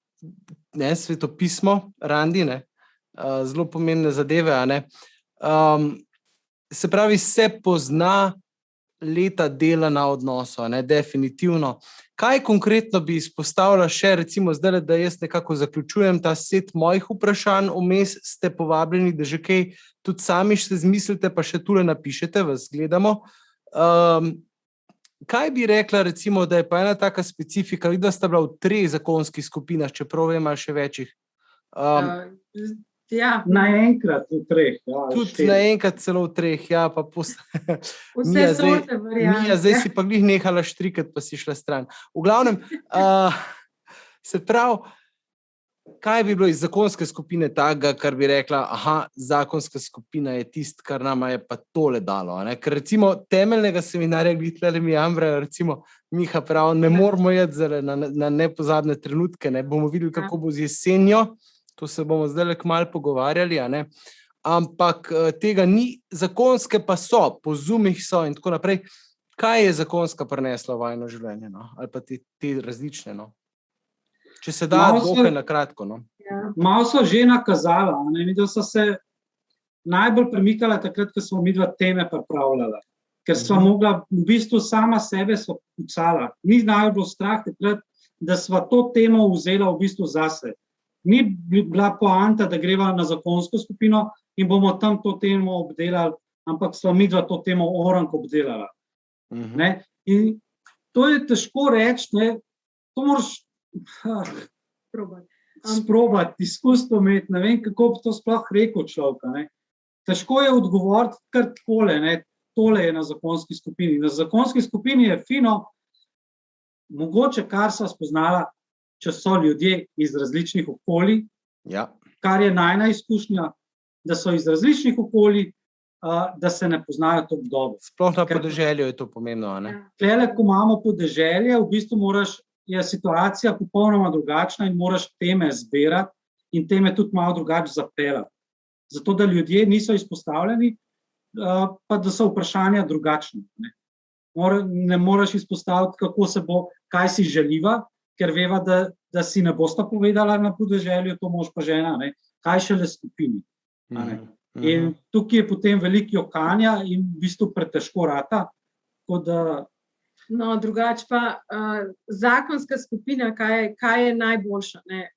ne, svetopismo, randi, ne, zelo pomembne zadeve, a ne. Se pravi, se pozna leta dela na odnosu, a ne, definitivno. Kaj konkretno bi izpostavila še, recimo zdaj, da jaz nekako zaključujem ta set mojih vprašanj, vmes ste povabljeni, da že kaj tudi sami še zmislite, pa še tule napišete, vas gledamo. Kaj bi rekla, recimo, da je pa ena taka specifika, vidva sta bila v 3 zakonskih skupinah, čeprav vem, ali še večjih? Ja, Naenkrat v 3. Ja, Tudi naenkrat celo v 3, ja, pa vse sorte variant. Mija, zdaj si pa glih nehala štrikati, pa si šla stran. V glavnem, se pravi, kaj bi bilo iz zakonske skupine takega, kar bi rekla, zakonska skupina je tist, kar nama je pa tole dalo. Ne? Ker recimo temeljnega seminarja Glitlale mi Ambrajo, recimo Miha prav, ne moramo jeti na nepozabne trenutke, ne? Bomo videli, kako bo z jesenjo, to se bomo zdaj kmalu pogovarjali, a ne? Ampak tega ni, zakonske pa so, po Zoomih so in tako naprej. Kaj je zakonska prinesla v vajno življenje, no? Ali pa te različne, no? Če se da, dokaj na kratko, no? Malo so že nakazala, ne? Videl so se najbolj premikala takrat, ko smo midva teme pripravljala. Ker sva mogla, v bistvu sama sebe sva pucala. Ni najbolj strah takrat, da sva to temo vzela v bistvu zase. Ni bila poanta, da greva na zakonsko skupino in bomo tam to temo obdelali, ampak sva midva to temo oranko obdelala. Ne? In to je težko reči, ne? To moraš sprobati, izkustvo imeti, ne vem, kako bi to sploh rekel človeka. Ne? Težko je odgovoriti kar takole, ne? Tole je na zakonski skupini. Na zakonski skupini je fino, mogoče kar sva spoznala, če so ljudje iz različnih okolij, kar je najna izkušnja, da so iz različnih okolij, da se ne poznajo tako dobro. Sploh na podeželju je to pomembno, a ne? Tlele, ko imamo podeželje, v bistvu je situacija popolnoma drugačna in moraš teme zbirati in teme tudi malo drugače zapeljati. Zato, da ljudje niso izpostavljeni, pa da so vprašanja drugačne. Ne moraš izpostaviti, kako se bo, kaj si želiva, ker veva, da si ne bosta povedala na podeželju, to mož pa žena, ne? Kaj šele skupini. In tukaj je potem veliko jokanja in v bistvu pretežko rata. No, drugače pa zakonska skupina, kaj je najboljša. Ne?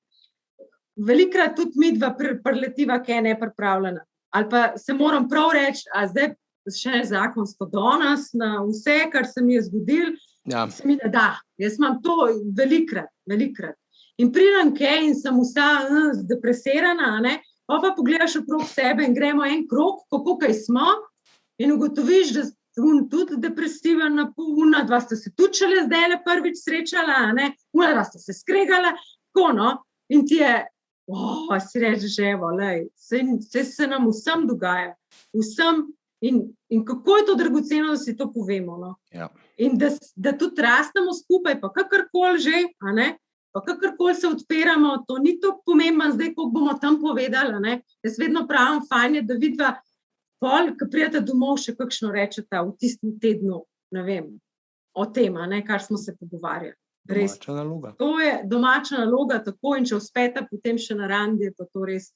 Velikrat tudi midva priletiva, kaj je nepripravljena. Ali pa se moram prav reči, a zdaj še zakonsko danes na vse, kar se mi je zgodilo, se mi ne da. Jaz imam to velikrat. In pridem kaj in sem vsa zdepresirana, ne? Pa pogledaš okrog sebe in gremo en krog, kako kaj smo in ugotoviš, da tudi depresiven, una dva sta se tudi šele zdaj prvič srečala, ne? Una dva sta se skregala, tako no. In ti je, si rečeš, evo, se nam vsem dogaja. Vsem. In kako je to dragoceno, da si to povemo. No? In da tudi rastemo skupaj, pa kakorkoli že, a ne? Pa kakorkoli se odpiramo, to ni to pomembno zdaj, koliko bomo tam povedali. Ne? Jaz vedno pravim, fajn je, da vidva pol, ko prijete domov, še kakšno rečeta v tistem tednu, ne vem, o tem, kar smo se pogovarjali. Domača naloga. To je domača naloga, tako in če uspeta, potem še na randi je pa to res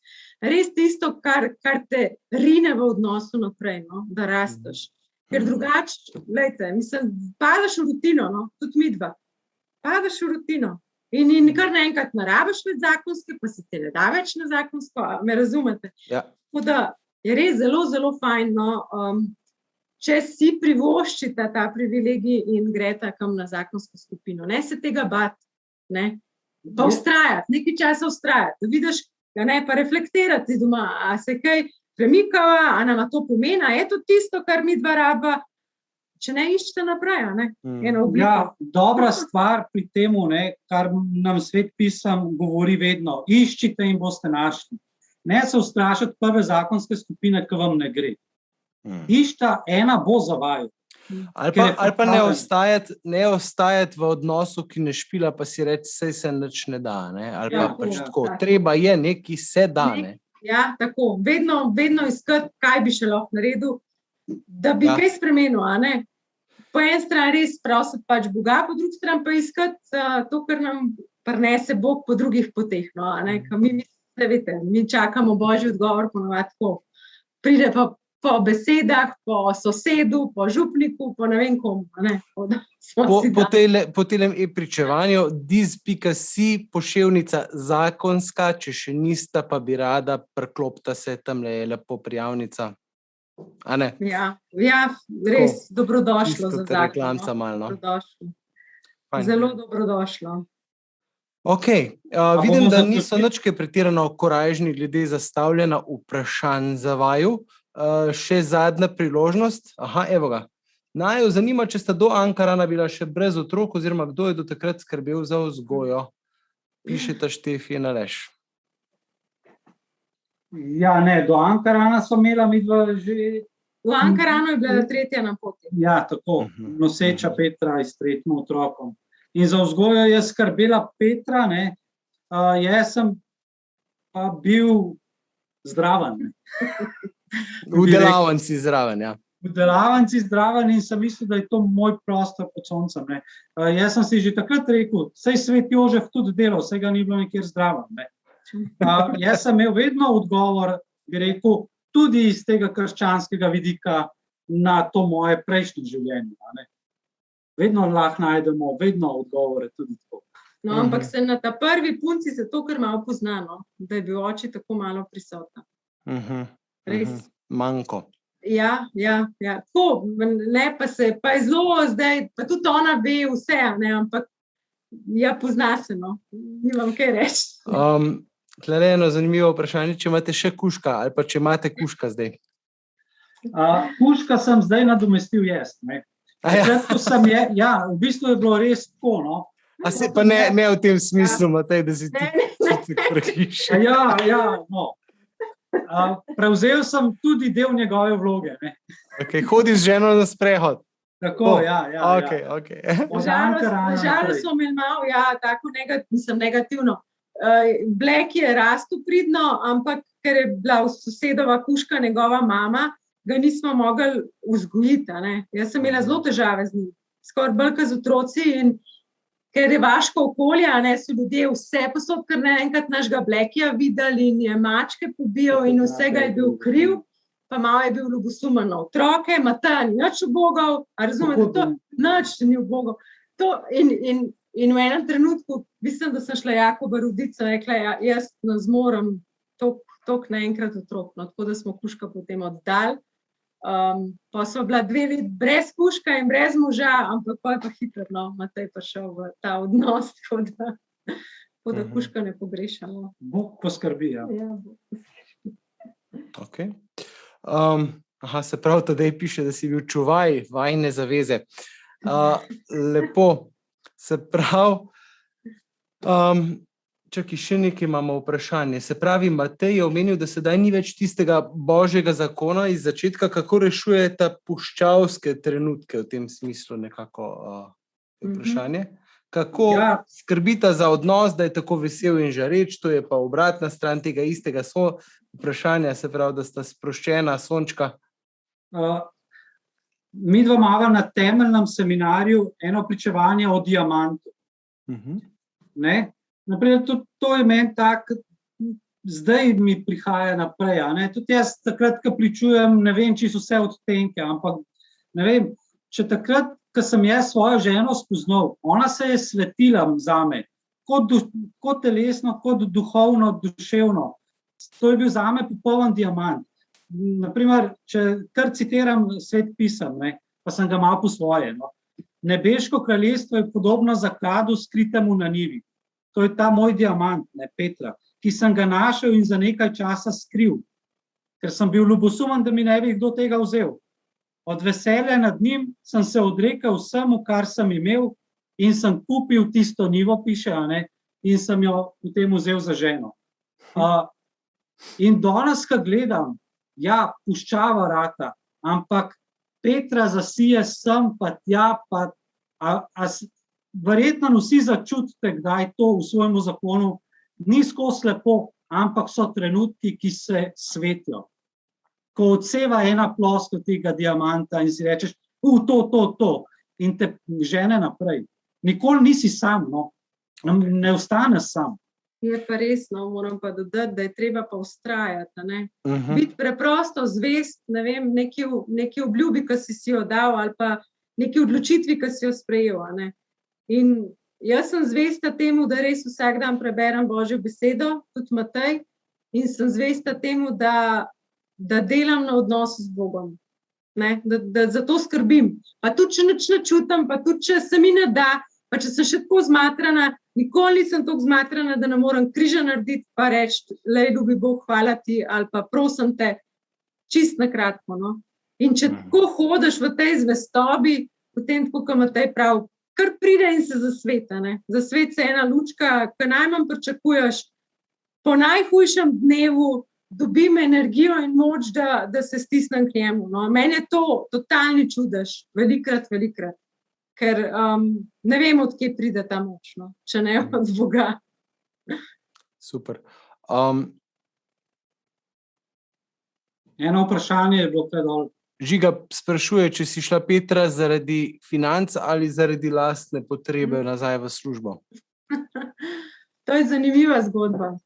tisto, kar te rine v odnosu naprej, no? Da rasteš. Ker drugače, glejte, mislim, padaš v rutino, no? Tudi midva. Padaš v rutino. In kar naenkrat ne rabiš več zakonske, pa se te ne da več na zakonsko, me razumete? Tako da je res zelo, zelo fajn, no? Če si privoščita ta privilegij in greta kam na zakonsko skupino. Ne se tega bati, ne? Pa vztrajati, nekaj časa vztrajati, da vidiš, pa reflektirati doma, a se kaj premikava, a nama to pomeni, je to tisto, kar mi dva raba, če ne iščete naprej, ne? Dobra stvar pri temu, kar nam Svet pisem govori vedno, iščite in boste našli. Ne se ustrašiti prve zakonske skupine, ki vam ne gre. Išta ena bo za vaju. Ali pa ne ostajati v odnosu, ki ne špila, pa si reči, saj se nič ne da. Ne? Ali pa pač tako. Treba je, neki se da. Ne? Ja, tako. Vedno iskati, kaj bi še lahko naredil, da bi kaj spremenil. Ne? Po en strani res prositi pač Boga, po drugi strani pa iskati to, kar nam prinese Bog po drugih poteh. No? Mi čakamo Božji odgovor, ponovadi tako. Pride pa po besedah, po sosedu, po župniku, po ne vem komu. Po telem e-pričevanju diz.si poševnica zakonska, če še nista, pa bi rada, priklopta se, tamle je lepo prijavnica. A ne? Ja, res dobrodošlo za zakon. Reklamca malo, no? Zelo dobrodošlo. Okay. Vidim, da niso nič kaj pretirano korajžni glede zastavljena vprašanj za vaju. Še zadnja priložnost. Aha, evo ga. Naju zanima, če sta do Ankarana bila še brez otrok oziroma kdo je do takrat skrbel za vzgojo. Pišeta Štefi in Aleš. Ja, ne, do Ankarana so imela midva že... V Ankaranu je bila tretja na poti. Ja, tako, noseča Petra s tretjim otrokom. In za vzgojo je skrbela Petra, ne, jaz sem pa bil zdraven. Ne. V delavnici zraven, ja. V delavnici zdraven in sem mislil, da je to moj prostor pod soncem. Ne. Jaz sem si že takrat rekel, saj Svet Jožef tudi delal, saj ga ni bilo nikjer zdraven. Ne. Jaz sem imel vedno odgovor, bi rekel, tudi iz tega krščanskega vidika na to moje prejšnje življenje. Ne. Vedno lahko najdemo, vedno odgovore tudi tako. No, ampak se na ta prvi punci se to kar malo poznano, da je bil oči tako malo prisoten. Res. Manko. Ja. Tako, ne, pa je zelo zdaj, pa tudi ona ve vse, ne, ampak ja, pozna se, no. Nimam kaj reči. Tlele eno zanimivo vprašanje, če imate še kužka ali pa če imate kužka zdaj? Kužka sem zdaj nadomestil jaz, ne. V bistvu je bilo res tako, no. A se pa ne v tem smislu, Matej, da si ti prehišal. Ja, no. Prevzel sem tudi del njegove vloge, ne. Okay, hodi z ženo na sprehod. Tako, ja. Okay. Nažalost smo imeli malo, tako negativno. Black je rastu pridno, ampak ker je bila sosedova kužka njegova mama, ga nismo mogli vzgojiti. Jaz sem imela zelo težave z njim, skoraj bolj kot z otroci, in ker je vaško okolje, so ljudje vse posod, ker naenkrat našega Blackija videli in je mačke pobijal in vsega je bil kriv, pa malo je bil ljubosumen na otroke, Matej ni nič ubogal, a razumete to? Nič ni ubogal. In v enem trenutku, mislim, da sem šla Jakoba roditi, sem rekla, jaz ne zmorem toliko naenkrat otrok, no, tako da smo kužka potem oddali. Pa so bila 2 leti brez kužka in brez moža, ampak pa je pa hitro, no, Matej prišel v ta odnos, tako da kužka ne pogrešamo. Bog poskrbi, ja. Ok. Se prav, tedaj piše, da si bil čuvaj vajne zaveze. Lepo. Se pravi, čakaj, še nekaj imamo vprašanje. Se pravi, Matej je omenil, da sedaj ni več tistega božjega zakona iz začetka, kako rešujete puščavske trenutke v tem smislu nekako vprašanje. Kako skrbita za odnos, da je tako vesel in žareč, to je pa obratna stran tega istega vprašanja, se pravi, da sta sproščena sončka. Mi dva imava na temeljnem seminarju eno pričevanje o diamantu. Ne? Naprej, tudi to je meni tak, zdaj mi prihaja naprej. Ne? Tudi jaz takrat, ko pričujem, ne vem, čisto vse odtenke, ampak ne vem, če takrat, ko sem jaz svojo ženo spoznal, ona se je svetila zame, kot telesno, kot duhovno, duševno. To je bil zame popoln diamant. Naprimer, če kar citiram Svet pisem, ne, pa sem ga malo po svoje. No. Nebeško kraljestvo je podobno zakladu skritemu na njivi. To je ta moj diamant, ne, Petra, ki sem ga našel in za nekaj časa skril, ker sem bil ljubosumen, da mi ne bi kdo tega vzel. Od veselja nad njim sem se odrekel vsemu, kar sem imel, in sem kupil tisto njivo, piše, ne, in sem jo potem vzel za ženo. In danes, ko gledam, ja, puščava rata, ampak Petra zasije sem, pa tja, pa verjetno vsi začutite, kdaj to v svojemu zakonu ni skozi lepo, ampak so trenutki, ki se svetijo. Ko odseva ena ploska tega diamanta in si rečeš, to, in te žene naprej. Nikoli nisi sam, no. Ne ostaneš sam. Je pa resno, moram pa dodati, da je treba pa vztrajati, ne. Biti preprosto zvest, ne vem, neki obljubi, ki si jo dal, ali pa neki odločitvi, ki si jo sprejel, ne. In jaz sem zvesta temu, da res vsak dan preberem Božjo besedo, tudi Matej, in sem zvesta temu, da delam na odnosu z Bogom, ne, da za to skrbim. Pa tudi, če nič ne čutim, pa tudi, če se mi ne da, Pa če sem še tako zmatrana, nikoli nisem tako zmatrana, da ne morem križa narediti, pa reči, lej, ljubi Bog, hvala ti, ali pa prosim te, čist na kratko. No? In če tako hodiš v tej zvestobi, potem tako, kot Matej prav, kar pride in se zasveta. Ne? Zasvet se ena lučka, ki najmanj pričakuješ, po najhujšem dnevu dobim energijo in moč, da se stisnem k njemu. No? Meni je to totalni čudež, velikrat. Ker ne vem, od kje pride ta moč, no? Če ne od Boga. Super. Eno vprašanje je bilo kaj dol. Žiga sprašuje, če si šla Petra zaradi financ ali zaradi lastne potrebe nazaj v službo. To je zanimiva zgodba.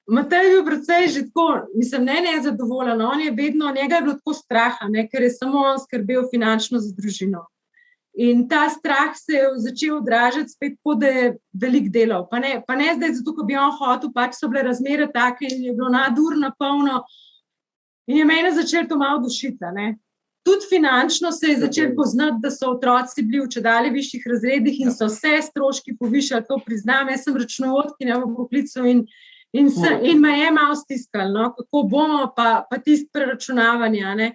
Matej je bil precej že tako, mislim, ne zadovoljen, on je vedno, njega je bilo tako straha, ne, ker je samo on skrbel finančno za družino. In ta strah se je začel odražati spet, kot da je velik delal. Pa ne zdaj zato, ko bi on hotel, pač so bile razmere take in je bilo nadurno polno. In je mene začel to malo dušiti, ne. Tudi finančno se je začel poznati, da so otroci bili v čedalje višjih razredih in so vse stroški povišali, to priznam. Jaz sem računovodkinja v poklicu in me je malo stiskalo, no, kako bomo, pa tisto preračunavanje, ne.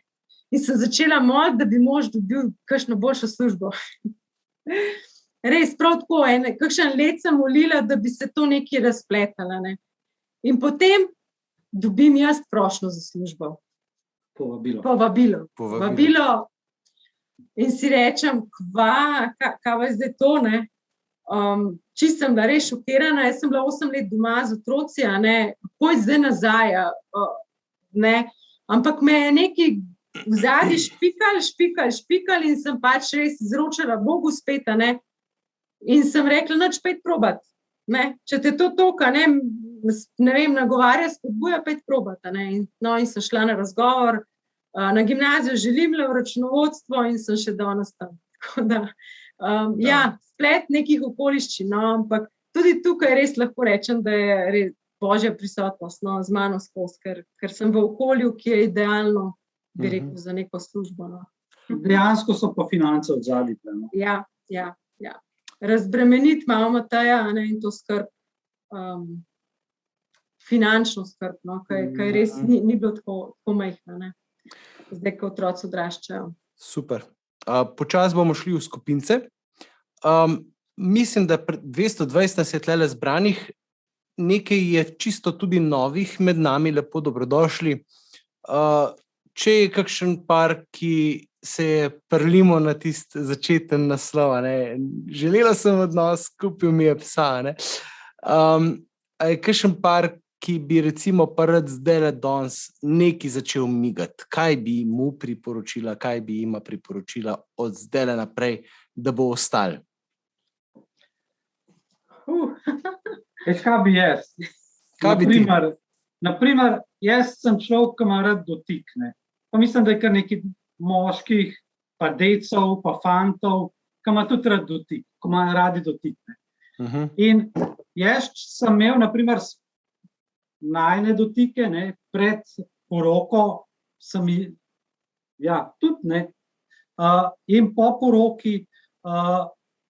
In sem začela moliti, da bi mož dobil kakšno boljšo službo. Res, prav tako, kakšen let sem molila, da bi se to nekaj razpletalo, ne. In potem dobim jaz prošnjo za službo. Povabilo. In si rečem, kaj je zdaj to, ne? Čisto sem bila res šokirana, jaz sem bila 8 let doma z otroci, ne, kako je zdaj nazaj, ne, ampak me je nekaj v zadnji špikal in sem pač res izročila Bogu spet, ne, in sem rekla, nič, pet probat, ne, če te to toka, ne vem, nagovarja, spodbuja, pet probat, ne, in sem šla na razgovor, na gimnazijo želim v računovodstvo in sem še danes tam, tako da, ja, splet nekih okoliščin, no, ampak tudi tukaj res lahko rečem, da je res Božja prisotnost, no, z mano skozi, ker sem v okolju, ki je idealno, bi rekel, za neko službo, no. Dejansko so pa finance odzadaj, no. Ja. Razbremeniti malo Mateja, ne, in to skrb, finančno skrb, no, kaj res ni bilo tako majhno, ne. Zdaj, ko otroci odraščajo. Super. Počasi bomo šli v skupince. Mislim, da 220 nas je tlele zbranih. Nekaj je čisto tudi novih med nami, lepo dobrodošli. Če je kakšen par, ki se je prlimo na tisti začeten naslov, ne? Želela sem odnos, kupil mi je psa, ne? Je kakšen par, ki bi recimo rad zdajle danes nekaj začel migati? Kaj bi mu priporočila, kaj bi jima priporočila od zdajle naprej, da bo ostal? Veš, kaj bi jaz? Naprimer, jaz sem človek, ki ima rad dotik, ne. Pa mislim, da je kar nekaj moških, pa dečcev, pa fantov, ki ima tudi rad dotik, ki ima radi dotik, ne. In jaz sem imel, naprimer, najne dotike, ne, pred poroko sem tudi, ne, in po poroki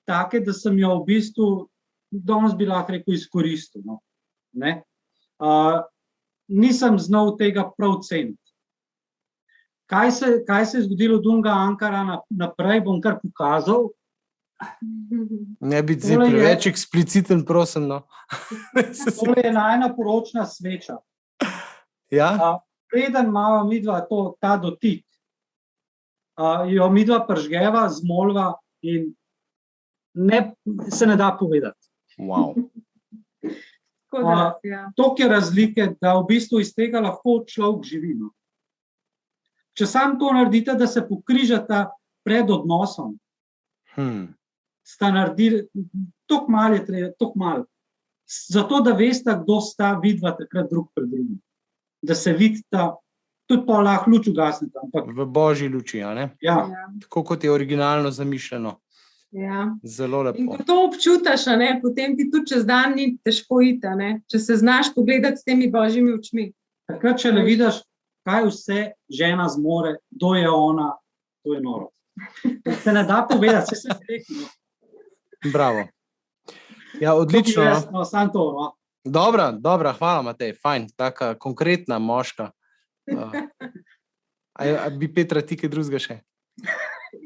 take, da sem jo v bistvu danes bi lahko rekel izkoristil, no, ne. Nisem znal tega prav ceniti. Kaj se je zgodilo od unga Ankara naprej, bom kar pokazal. Ne biti zdaj preveč ekspliciten, prosim, no. Tole je najna poročna sveča. Ja? Preden imava midva ta dotik, jo midva pržgeva, zmolva in se ne da povedati. Wow. Toliko je razlike, da v bistvu iz tega lahko človek živi. No. Če sam to naredite, da se pokrižata pred odnosom, sta naredili, toliko malo je treba, toliko malo. Zato, da veste, kdo sta vidva takrat drug pred drugim. Da se vidita, tudi pa lahko luč ugasnete. V božji luči, a ne? Ja. Tako kot je originalno zamišljeno. Ja. Zelo lepo. In ko to občutaš, ne, potem ti tudi čez dan ni težko iti, ne, če se znaš pogledati s temi božjimi očmi. Takrat, če ne vidiš, kaj vse žena zmore, kdo je ona, to je noro. Se ne da povedati, se rekel. Bravo. Ja, odlično. Jasno, samo to, no. Dobra, hvala, Matej, fajn, taka konkretna moška. A bi Petra ti kaj drugega še?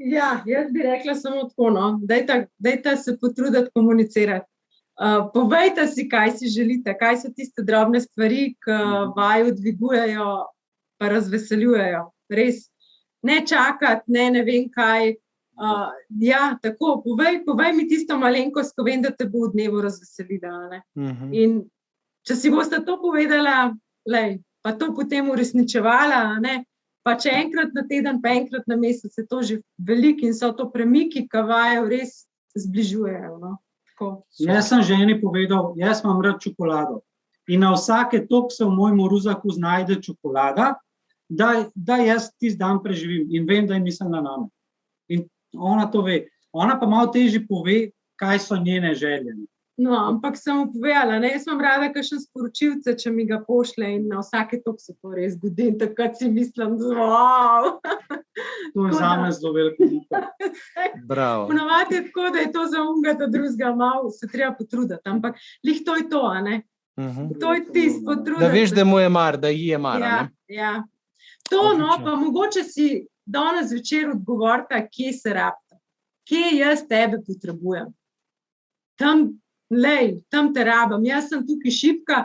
Ja, jaz bi rekla samo tako, no. Dajte se potruditi komunicirati. Povejte si, kaj si želite, kaj so tiste drobne stvari, ki vaju dvigujejo pa razveseljujejo. Res, ne čakati, ne vem kaj. Ja, tako, povej mi tisto malenkost, ko vem, da te bo v dnevu razveselila. Ne? In če si boste to povedala, pa to potem uresničevala, ne? Pa če enkrat na teden, pa enkrat na mesec, je to že veliko in so to premiki, ki vaju res zbližujejo. No? Jaz sem ženi povedal, jaz imam rad čokolado. In na vsake toliko se v mojem ruzaku znajde čokolada, da jaz tisti dan preživim in vem, da je mislila name. In ona to ve. Ona pa malo težje pove, kaj so njene želje. No, ampak sem mu povedala, ne, jaz imam rada kakšen sporočilce, če mi ga pošle in na vsake toliko se to res zgodi. Takrat si mislim, wow. To je zame zelo veliko muka. Bravo. Ponavadi je tako, da je to za unga, da drugega malo se treba potruditi, ampak lih to je to, a ne? To je tisto potruditi. Da veš, da mu je mar, da ji je mar, ja, ne? Ja. To, no, pa mogoče si danes večer odgovorite, kje se rabite, kje jaz tebe potrebujem. Tam te rabam, jaz sem tukaj šibka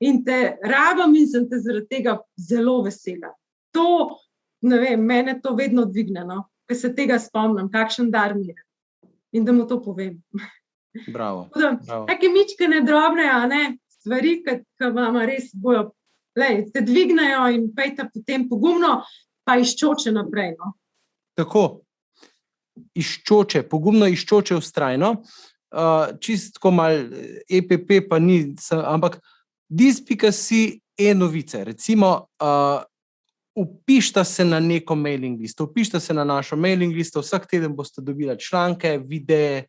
in te rabam in sem te zaradi tega zelo vesela. To, ne vem, mene to vedno dvigne, no, ko se tega spomnim, kakšen dar mi je. In da mu to povem. Bravo. Take mičkene drobne, a ne, stvari, ki vam res bojo, te dvignejo in pejte potem pogumno, pa iščoče naprej, no. Tako, pogumno iščoče vztrajno. Čistko mal EPP pa ni, ampak dis.si e-novice, recimo upišta se na neko mailing listo, upišta se na našo mailing listo, vsak teden boste dobila članke, videe,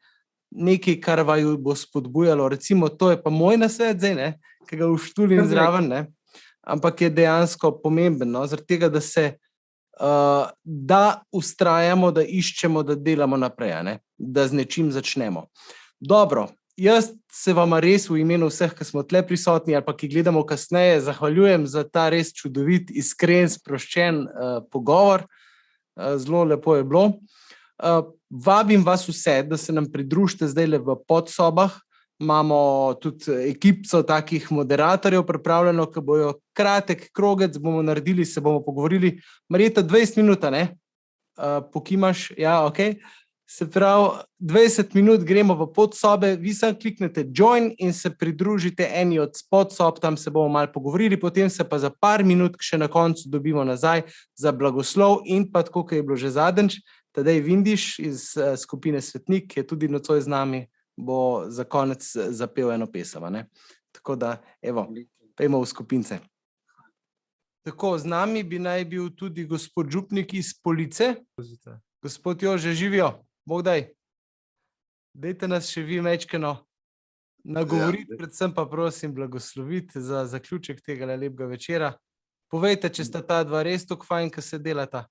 nekaj, kar vaju bo spodbujalo, recimo to je pa moj nasvet zdaj, ne, ki ga uštulim zraven, ne, ampak je dejansko pomemben, no, zaradi tega, da se da ustrajamo, da iščemo, da delamo naprej, ne, da z nečim začnemo. Dobro, jaz se vam res v imenu vseh, ki smo tle prisotni ali pa ki gledamo kasneje, zahvaljujem za ta res čudovit, iskren, sproščen pogovor. Zelo lepo je bilo. Vabim vas vse, da se nam pridružite zdajle v podsobah. Imamo tudi ekipco takih moderatorjev pripravljeno, ki bojo kratek krogec, bomo naredili, se bomo pogovorili. Marjeta, 20 minut, ne? Pokimaš, ja, okej. Se pravi, 20 minut gremo v podsobe, vi samo kliknete join in se pridružite eni od podsob, tam se bomo malo pogovorili, potem se pa za par minut še na koncu dobimo nazaj za blagoslov in pa tako, kot je bilo že zadnjič, Tadej Vindiš iz skupine Svetnik, ki je tudi nocoj z nami, bo za konec zapel eno pesem, ne? Tako da, evo, pejmo v skupince. Tako, z nami bi naj bil tudi gospod župnik iz Police. Gospod Jože, živijo. Bog daj. Dajte nas še vi mečkeno nagovoriti, predvsem pa prosim blagosloviti za zaključek tega lepega večera. Povejte, če sta ta dva res tako fajn, ki se delata.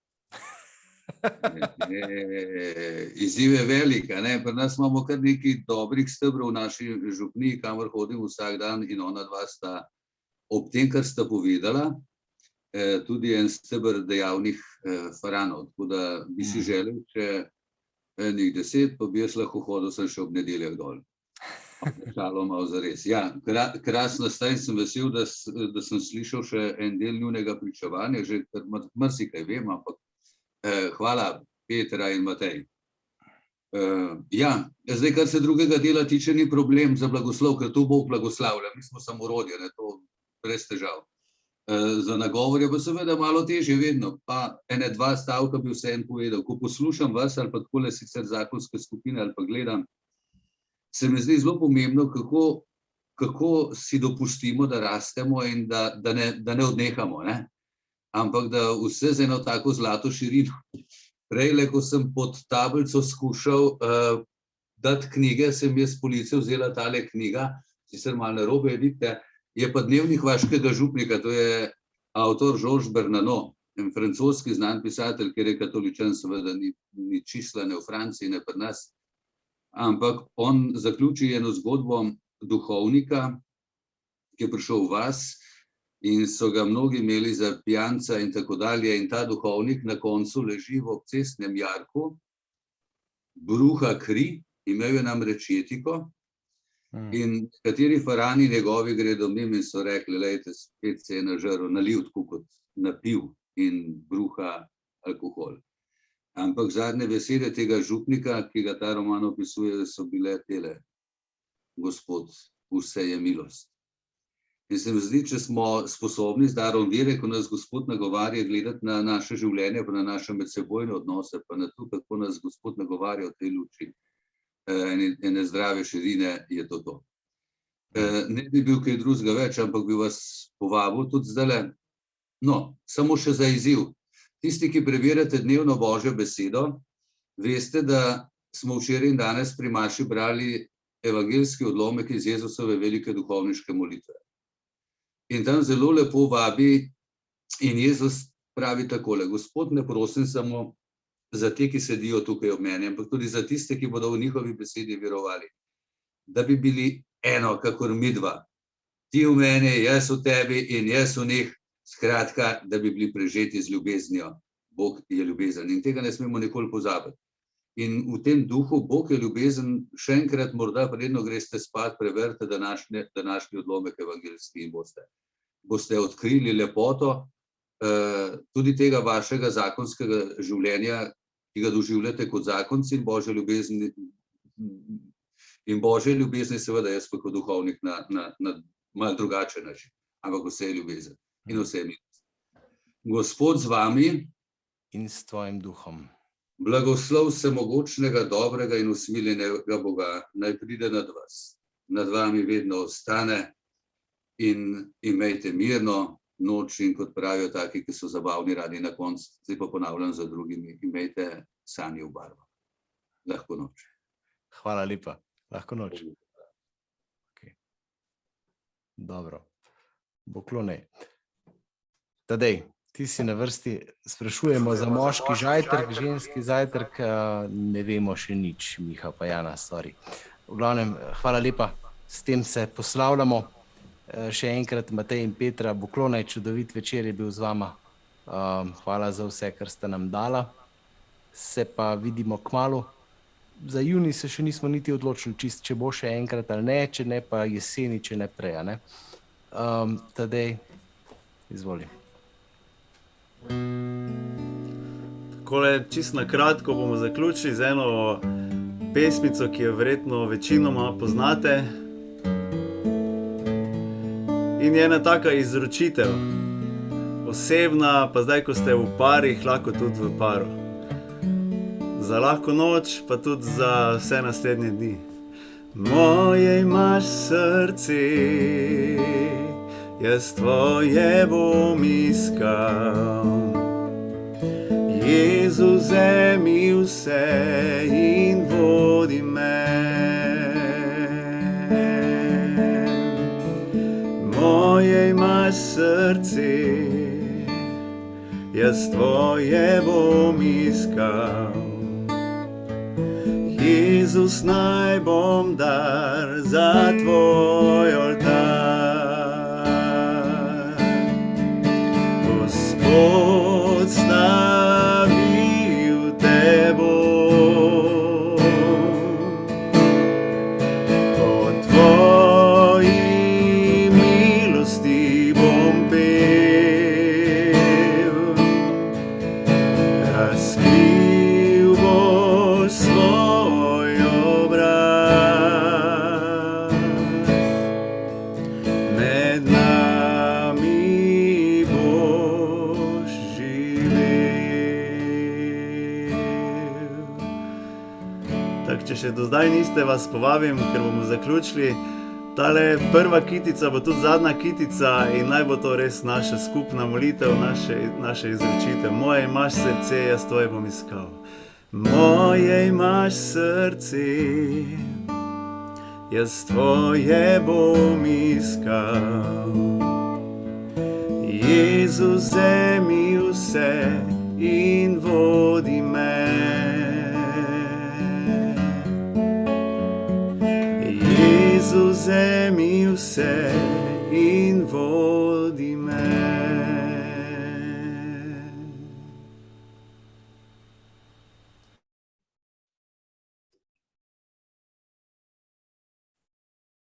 Izziv je velik, ne? Pri nas imamo kar nekaj dobrih stebrov v naši župniji, kamor hodim vsak dan in ona dva sta ob tem, kar sta povedala, tudi en stebr dejavnih faranov. Tako da bi si želel, če enih 10, pa bi jaz lahko hodil sem še ob nedeljah dol. Šalo malo zares. Ja, krasno sta in sem vesel, da sem slišal še en del njunega pričevanja, že marsikaj vem, ampak hvala Petra in Matej. Ja, zdaj, kar se drugega dela tiče, ni problem za blagoslov, ker to Bog blagoslavlja, mi smo samo orodje, to brez težav. Za nagovor je pa seveda malo težje vedno, pa ene 2 stavka bi vseeno povedal. Ko poslušam vas ali pa takole sicer zakonske skupine ali pa gledam, se mi zdi zelo pomembno, kako si dopustimo, da rastemo in da ne odnehamo, ne? Ampak da vse z eno tako zlato širino. Prejle, ko sem pod tablico skušal dati knjige, sem jaz s police vzela tale knjiga, sicer malo narobe edite, je pa Dnevnik vaškega župnika, to je avtor Georges Bernanos, en francoski znan pisatelj, ker je katoličan, seveda ni čisla ne v Franciji, ne pri nas. ampak on zaključi eno zgodbo duhovnika, ki je prišel v vas in so ga mnogi imeli za pijanca in tako dalje. In ta duhovnik na koncu leži v obcestnem jarku, bruha kri, imel je namreč jetiko. In kateri farani njegovi gredo mimo in so rekli, lejte, spet se je nažrl, nalil tako kot napil in bruha alkohol. Ampak zadnje besede tega župnika, ki ga ta roman opisuje, so bile tele: Gospod, vse je milost. In se mi zdi, če smo sposobni z darom vere, ko nas Gospod nagovarja gledati na naše življenje, pa na naše medsebojne odnose, pa na to, kako nas Gospod nagovarja v tej luči ene zdrave širine, je to. Ne bi bil kaj drugega več, ampak bi vas povabil tudi zdajle. No, samo še za izziv. Tisti, ki preverjate dnevno Božjo besedo, veste, da smo včeraj in danes pri maši brali evangeljski odlomek iz Jezusove velike duhovniške molitve. In tam zelo lepo vabi in Jezus pravi takole: Gospod, ne prosim samo za te, ki sedijo tukaj ob meni, ampak tudi za tiste, ki bodo v njihovi besedi verovali, da bi bili eno, kakor midva. Ti v meni, jaz v tebi in jaz v njih, skratka, da bi bili prežeti z ljubeznijo. Bog je ljubezen in tega ne smemo nikoli pozabiti. In v tem duhu, Bog je ljubezen, še enkrat morda predno greste spat, preverite današnji odlomek evangeljski in boste odkrili lepoto tudi tega vašega zakonskega življenja, ki ga doživljate kot zakonci, in Božje ljubezni. In Božje ljubezni seveda jaz kot duhovnik na malo drugačen način, ampak vse je ljubezen in vse je milost. Gospod z vami in s tvojim duhom. Blagoslov vsemogočnega, dobrega in usmiljenega Boga naj pride nad vas. Nad vami vedno ostane in imejte mirno noč in, kot pravijo taki, ki so zabavni radi na koncu, zdaj pa ponavljam za drugimi, imejte sanje v barvah. Lahko noč. Hvala lepa. Lahko noč. Okay. Dobro. Boklonej. Tadej, ti si na vrsti. Sprašujemo za moški zajtrk, ženski zajtrk, ne vemo še nič, Miha pa Jana, sorry. V glavnem, hvala lepa, s tem se poslavljamo. Še enkrat Matej in Petra, Boklonej, čudovit večer je bil z vama. Hvala za vse, kar ste nam dala. Se pa vidimo kmalu. Za junij se še nismo niti odločili, čist, če bo še enkrat ali ne, če ne pa jeseni, če ne prej. Ne? Tadej, izvoli. Takole, čist na kratko bomo zaključili z eno pesmico, ki jo verjetno večinoma poznate. In je ena taka izročitev, osebna, pa zdaj, ko ste v parih, lahko tudi v paru. Za lahko noč, pa tudi za vse naslednje dni. Moje imaš srce, jaz tvoje bom iskal. Jezus, vzemi vse in vodi me. Moje imaš srce, jaz tvoje bom iskal. Jezus, naj bom dar za tvoj oltar. Gospod, slavil te bom, o tvoji milosti bom pel. Razkril boš svoj obraz, med nami boš živel. Tak, če še do zdaj niste, vas povabim, ker bomo zaključili. Tale prva kitica bo tudi zadnja kitica in naj bo to res naša skupna molitev, naše izročitev. Moje imaš srce, jaz tvoje bom iskal. Moje imaš srce, jaz tvoje bom iskal. Jezus, vzemi vse in vodi me. se mi vse in